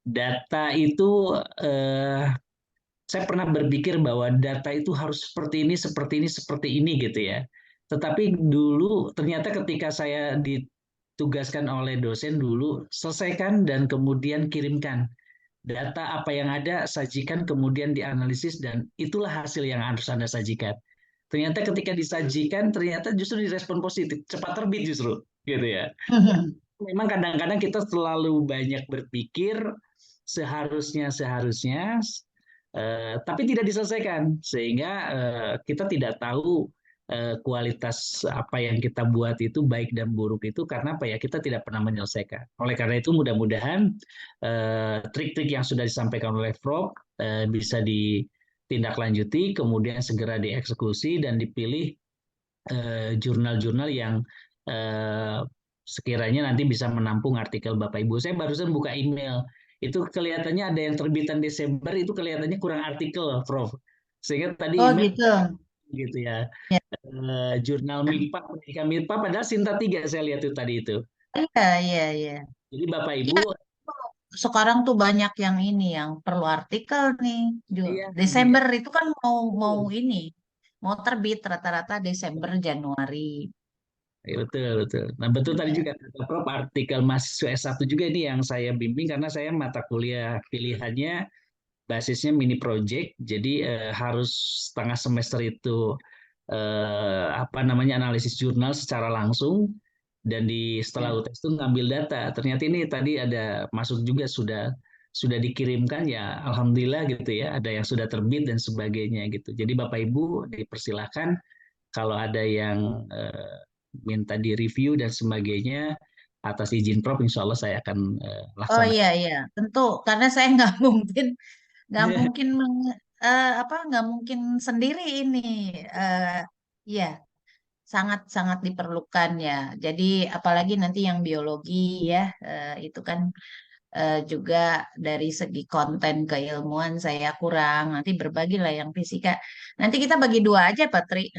Data itu saya pernah berpikir bahwa data itu harus seperti ini, seperti ini, seperti ini gitu ya. Tetapi dulu ternyata ketika saya ditugaskan oleh dosen dulu, selesaikan dan kemudian kirimkan. Data apa yang ada, sajikan, kemudian dianalisis, dan itulah hasil yang harus Anda sajikan. Ternyata ketika disajikan, ternyata justru direspon positif, cepat terbit justru, gitu ya. Memang kadang-kadang kita terlalu banyak berpikir seharusnya, tapi tidak diselesaikan, sehingga kita tidak tahu kualitas apa yang kita buat itu baik dan buruk itu karena apa ya, kita tidak pernah menyelesaikan. Oleh karena itu mudah-mudahan trik-trik yang sudah disampaikan oleh Prof bisa ditindaklanjuti, kemudian segera dieksekusi dan dipilih jurnal-jurnal yang sekiranya nanti bisa menampung artikel Bapak Ibu. Saya barusan buka email, itu kelihatannya ada yang terbitan Desember, itu kelihatannya kurang artikel, Prof. Sehingga tadi Oh email gitu. gitu ya. Ya. Jurnal MIPA, pendidikan MIPA, padahal Sinta 3 saya lihat itu tadi itu. Iya, iya, iya. Jadi Bapak Ya, Ibu, sekarang tuh banyak yang ini yang perlu artikel nih. iya, Desember itu kan mau mau betul. ini, mau terbit rata-rata Desember Januari. Ya, betul, betul. Nah, betul tadi Ya. juga kata Prof, artikel mahasiswa S1 juga ini yang saya bimbing karena saya mata kuliah pilihannya basisnya mini project, jadi harus setengah semester itu apa namanya analisis jurnal secara langsung dan di setelah Ya. UTS itu ngambil data. Ternyata ini tadi ada masuk juga sudah dikirimkan ya, alhamdulillah gitu ya, ada yang sudah terbit dan sebagainya gitu. Jadi Bapak Ibu dipersilakan kalau ada yang minta di review dan sebagainya atas izin Prof, insya Allah saya akan Oh laksanakan. iya, iya, tentu karena saya nggak mungkin nggak mungkin apa nggak mungkin sendiri ini. eh ya sangat sangat diperlukan ya. Jadi apalagi nanti yang biologi ya, itu kan juga dari segi konten keilmuan saya kurang. Nanti berbagilah yang fisika. Nanti kita bagi dua aja, Patri.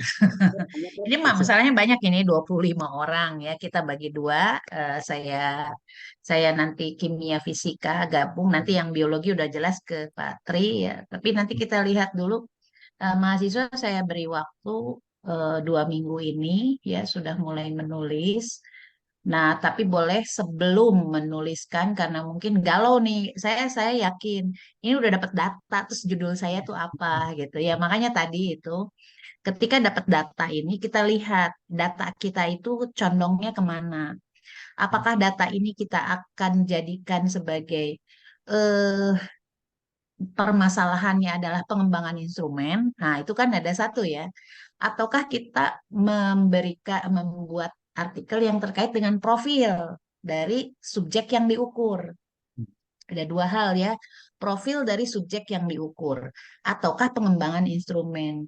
Ini mah masalahnya banyak ini 25 orang ya. Kita bagi dua. Saya nanti kimia fisika gabung. Nanti yang biologi udah jelas ke Patri ya. Tapi nanti kita lihat dulu, mahasiswa saya beri waktu 2 minggu ini ya sudah mulai menulis. Nah, tapi boleh sebelum menuliskan karena mungkin galau nih. Saya yakin ini udah dapat data terus judul saya tuh apa gitu ya. Makanya tadi itu ketika dapat data ini kita lihat data kita itu condongnya kemana. Apakah data ini kita akan jadikan sebagai eh permasalahannya adalah pengembangan instrumen. Nah, itu kan ada satu ya. Ataukah kita membuat artikel yang terkait dengan profil dari subjek yang diukur. Ada dua hal ya, profil dari subjek yang diukur, ataukah pengembangan instrumen,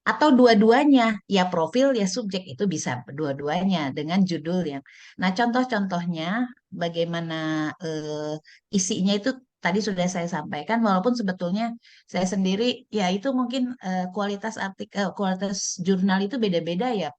atau dua-duanya, ya profil ya subjek itu bisa dua-duanya dengan judul yang. Nah, contoh-contohnya bagaimana isinya itu tadi sudah saya sampaikan, walaupun sebetulnya saya sendiri ya itu mungkin kualitas artikel, kualitas jurnal itu beda-beda ya,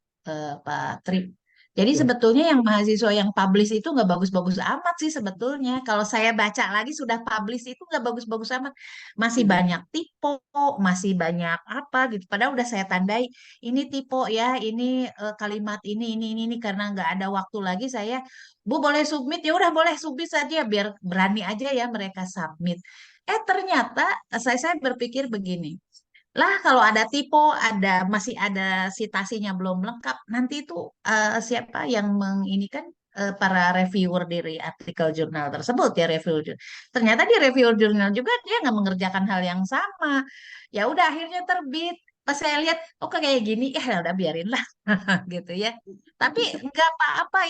Pak Tri. Jadi sebetulnya yang mahasiswa yang publish itu nggak bagus-bagus amat sih sebetulnya. Kalau saya baca lagi sudah publish itu nggak bagus-bagus amat, masih banyak typo, masih banyak apa gitu. Padahal udah saya tandai ini typo ya, ini kalimat ini karena nggak ada waktu lagi saya, Bu boleh submit ya udah boleh submit saja biar berani aja ya mereka submit. Ternyata saya berpikir begini. Lah kalau ada typo, masih ada citasinya belum lengkap, nanti itu siapa yang menginikan para reviewer dari artikel jurnal tersebut ya reviewer. Ternyata di reviewer jurnal juga dia nggak mengerjakan hal yang sama. Ya udah akhirnya terbit. Pas saya lihat, oh kok kayak gini, ya udah biarin lah gitu ya. Tapi nggak apa-apa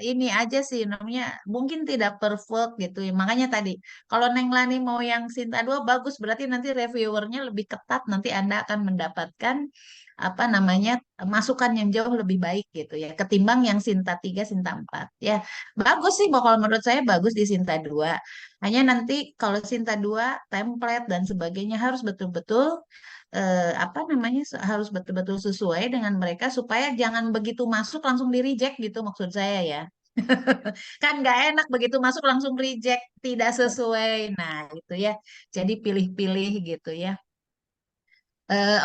ini aja sih namanya mungkin tidak perfect gitu ya. Makanya tadi kalau Neng Lani mau yang Sinta 2 bagus, berarti nanti reviewernya lebih ketat, nanti Anda akan mendapatkan apa namanya masukan yang jauh lebih baik gitu ya, ketimbang yang Sinta 3 Sinta 4 ya. Bagus sih, kalau menurut saya bagus di Sinta 2. Hanya nanti kalau Sinta 2 template dan sebagainya harus betul-betul apa namanya harus betul-betul sesuai dengan mereka supaya jangan begitu masuk langsung di reject gitu maksud saya ya. Kan nggak enak begitu masuk langsung reject, tidak sesuai. Nah, itu ya. Jadi pilih-pilih gitu ya.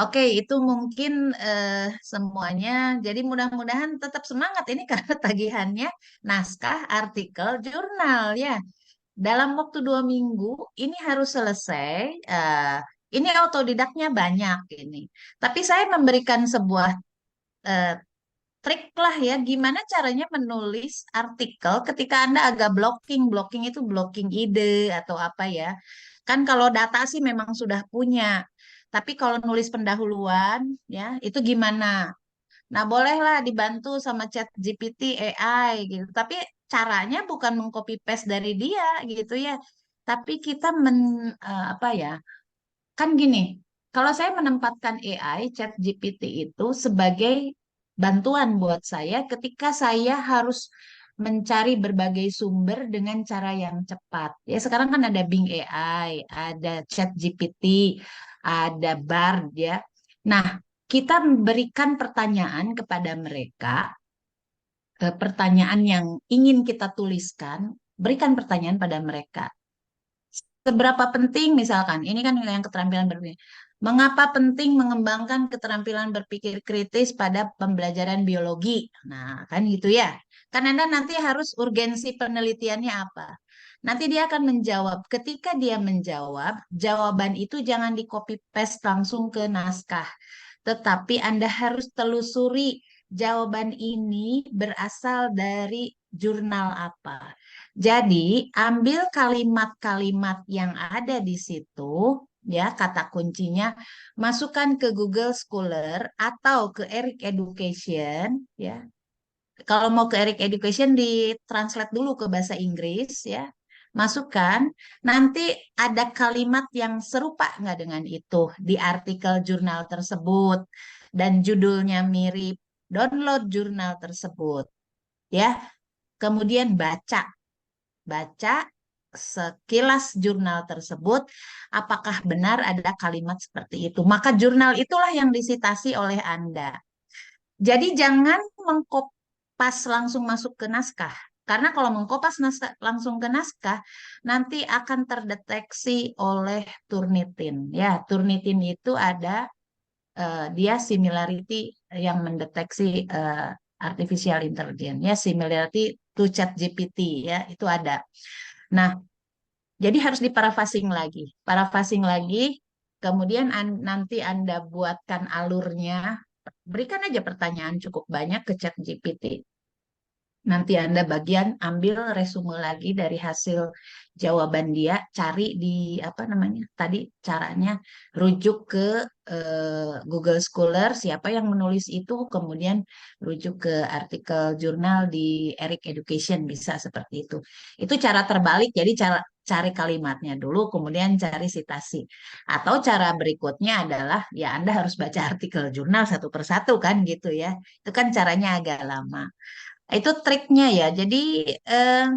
Oke, itu mungkin semuanya. Jadi mudah-mudahan tetap semangat ini karena tagihannya naskah, artikel, jurnal ya. Dalam waktu 2 minggu ini harus selesai. Ini autodidaknya banyak ini. Tapi saya memberikan sebuah eh, trik lah ya, gimana caranya menulis artikel ketika Anda agak blocking. Blocking itu blocking ide atau apa ya. Kan kalau data sih memang sudah punya. Tapi kalau nulis pendahuluan ya, itu gimana? Nah, bolehlah dibantu sama chat GPT AI gitu. Tapi caranya bukan mengcopy paste dari dia gitu ya. Tapi kita apa ya? Kan gini, kalau saya menempatkan AI, chat GPT itu sebagai bantuan buat saya ketika saya harus mencari berbagai sumber dengan cara yang cepat. Ya, sekarang kan ada Bing AI, ada chat GPT, ada Bard ya. Nah, kita memberikan pertanyaan kepada mereka pertanyaan yang ingin kita tuliskan, berikan pertanyaan pada mereka. Seberapa penting misalkan, ini kan yang keterampilan berpikir. Mengapa penting mengembangkan keterampilan berpikir kritis pada pembelajaran biologi? Nah, kan gitu ya. Kan Anda nanti harus urgensi penelitiannya apa. Nanti dia akan menjawab. Ketika dia menjawab, jawaban itu jangan di copy paste langsung ke naskah. Tetapi Anda harus telusuri jawaban ini berasal dari jurnal apa. Jadi, ambil kalimat-kalimat yang ada di situ, ya, kata kuncinya, masukkan ke Google Scholar atau ke Eric Education, ya. Kalau mau ke Eric Education, ditranslate dulu ke bahasa Inggris, ya. Masukkan, nanti ada kalimat yang serupa nggak dengan itu di artikel jurnal tersebut, dan judulnya mirip, download jurnal tersebut, ya. Kemudian baca sekilas jurnal tersebut, apakah benar ada kalimat seperti itu. Maka jurnal itulah yang disitasi oleh Anda. Jadi jangan mengkopas langsung masuk ke naskah. Karena kalau mengkopas langsung ke naskah, nanti akan terdeteksi oleh Turnitin. Ya, Turnitin itu ada dia similarity yang mendeteksi artificial intelligence, ya, similarity to ChatGPT, ya, itu ada. Nah, jadi harus diparafasing lagi. Parafasing lagi, kemudian nanti Anda buatkan alurnya. Berikan aja pertanyaan cukup banyak ke ChatGPT. Nanti Anda bagian ambil resume lagi dari hasil jawaban dia, cari di apa namanya tadi caranya, rujuk ke Google Scholar siapa yang menulis itu, kemudian rujuk ke artikel jurnal di Eric Education, bisa seperti itu. Itu cara terbalik, jadi cari kalimatnya dulu, kemudian cari sitasi. Atau cara berikutnya adalah ya Anda harus baca artikel jurnal satu persatu kan gitu ya. Itu kan caranya agak lama. Itu triknya ya. Jadi eh,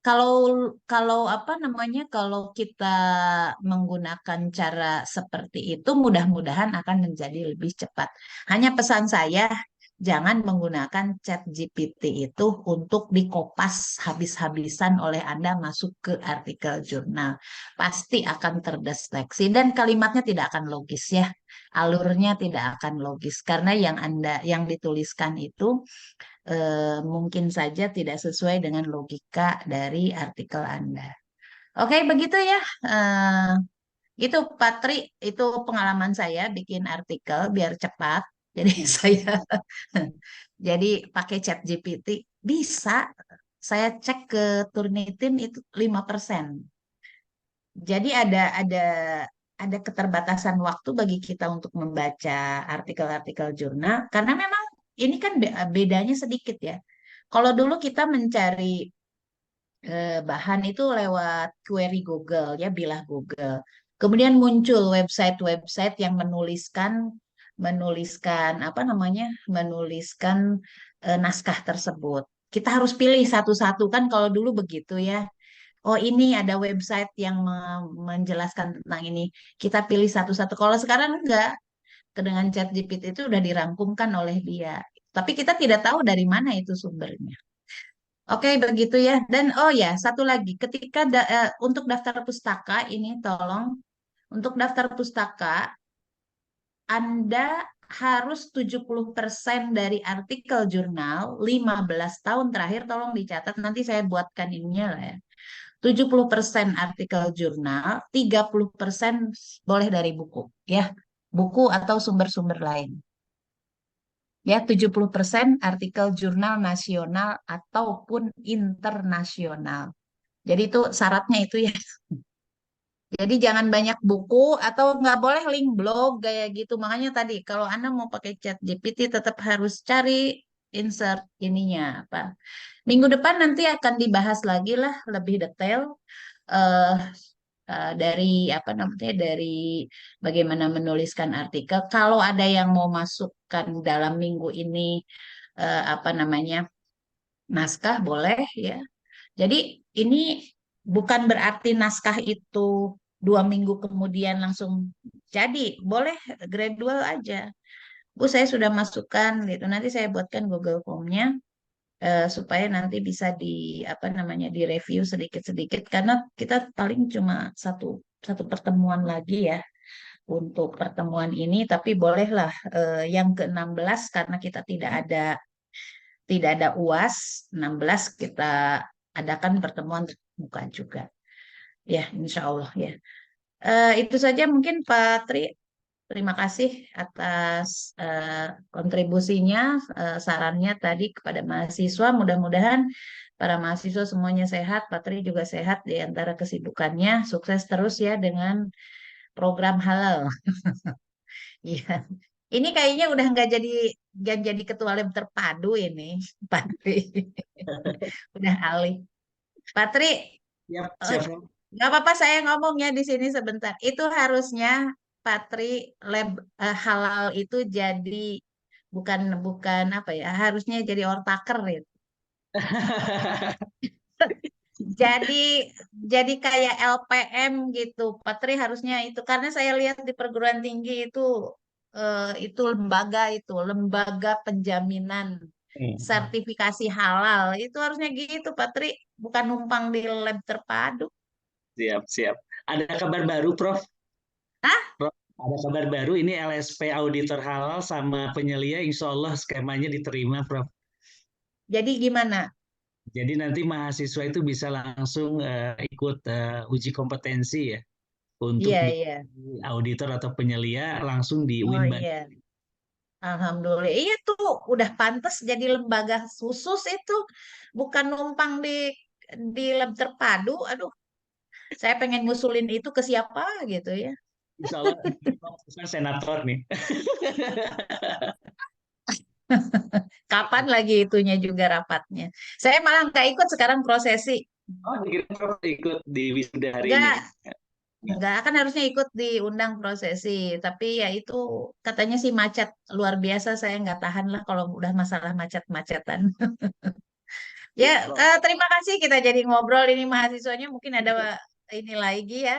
kalau kalau apa namanya kalau kita menggunakan cara seperti itu mudah-mudahan akan menjadi lebih cepat. Hanya pesan saya jangan menggunakan chat GPT itu untuk dikopas habis-habisan oleh Anda masuk ke artikel jurnal. Pasti akan terdeteksi dan kalimatnya tidak akan logis ya. Alurnya tidak akan logis karena yang dituliskan itu mungkin saja tidak sesuai dengan logika dari artikel Anda. Oke, begitu ya. Itu Patri, itu pengalaman saya bikin artikel biar cepat. Jadi saya jadi pakai chat GPT bisa. Saya cek ke Turnitin itu 5%. Jadi ada keterbatasan waktu bagi kita untuk membaca artikel-artikel jurnal karena memang ini kan bedanya sedikit ya. Kalau dulu kita mencari bahan itu lewat query Google ya, bilah Google. Kemudian muncul website-website yang menuliskan apa namanya? Menuliskan naskah tersebut. Kita harus pilih satu-satu kan kalau dulu begitu ya. Oh, ini ada website yang menjelaskan tentang ini. Kita pilih satu-satu. Kalau sekarang enggak, dengan ChatGPT itu udah dirangkumkan oleh dia. Tapi kita tidak tahu dari mana itu sumbernya. Oke, begitu ya. Dan oh ya, satu lagi, ketika untuk daftar pustaka ini tolong untuk daftar pustaka Anda harus 70% dari artikel jurnal 15 tahun terakhir, tolong dicatat, nanti saya buatkan ininya lah ya. 70% artikel jurnal, 30% boleh dari buku, ya. Buku atau sumber-sumber lain. Ya, 70% artikel jurnal nasional ataupun internasional. Jadi itu syaratnya itu ya. Jadi jangan banyak buku atau nggak boleh link blog kayak gitu. Makanya tadi kalau Anda mau pakai chat GPT tetap harus cari insert ininya apa. Minggu depan nanti akan dibahas lagi lah lebih detail eh, dari apa namanya dari bagaimana menuliskan artikel. Kalau ada yang mau masukkan dalam minggu ini apa namanya naskah boleh ya. Jadi ini bukan berarti naskah itu 2 minggu kemudian langsung jadi, boleh gradual aja. Bu, saya sudah masukkan gitu. Nanti saya buatkan Google Form-nya supaya nanti bisa apa namanya direview sedikit-sedikit karena kita paling cuma satu pertemuan lagi ya untuk pertemuan ini, tapi bolehlah yang ke-16 karena kita tidak ada UAS 16 kita adakan pertemuan terbuka juga. Ya, insya Allah ya. Itu saja mungkin Pak Tri. Terima kasih atas kontribusinya, sarannya tadi kepada mahasiswa. Mudah-mudahan para mahasiswa semuanya sehat, Pak Tri juga sehat di antara kesibukannya. Sukses terus ya dengan program halal. Iya. Ini kayaknya udah nggak jadi ketua lab terpadu ini, Pak Tri. Udah alih. Pak Tri, Siap, eh, siap. nggak apa-apa saya ngomongnya di sini sebentar. Itu harusnya Patri lab halal itu jadi bukan bukan apa ya, harusnya jadi ortaker itu. Jadi jadi kayak LPM gitu. Patri harusnya itu karena saya lihat di perguruan tinggi itu lembaga penjaminan sertifikasi halal. Itu harusnya gitu, Patri, bukan numpang di lab terpadu. Siap, siap. Ada kabar baru, Prof? Prof, ada kabar baru. Ini LSP auditor halal sama penyelia, insya Allah skemanya diterima, Prof. Jadi gimana? Jadi nanti mahasiswa itu bisa langsung ikut uji kompetensi ya untuk Iya, di iya. auditor atau penyelia langsung di Oh Winban. iya. Alhamdulillah. Iya tuh udah pantas jadi lembaga khusus itu. Bukan numpang di lab terpadu. Aduh, saya pengen ngusulin itu ke siapa gitu ya. Insya Allah bukan senator nih. Kapan lagi itunya juga rapatnya. Saya malah nggak ikut sekarang prosesi. Oh, dikira Prof ikut di wisuda hari ini. Nggak, nggak akan harusnya ikut diundang prosesi. Tapi ya itu katanya sih macet luar biasa. Saya nggak tahan lah kalau udah masalah macet-macetan. Ya, terima kasih kita jadi ngobrol ini mahasiswanya mungkin ada ini lagi ya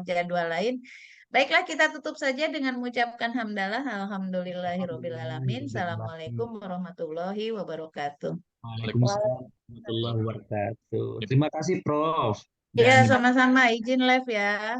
jadwal lain. Baiklah kita tutup saja dengan mengucapkan hamdalah alhamdulillahirabbil alamin. Assalamualaikum warahmatullahi wabarakatuh. Waalaikumsalam warahmatullahi wabarakatuh. Terima kasih, Prof. Ya, Dan sama-sama izin live ya.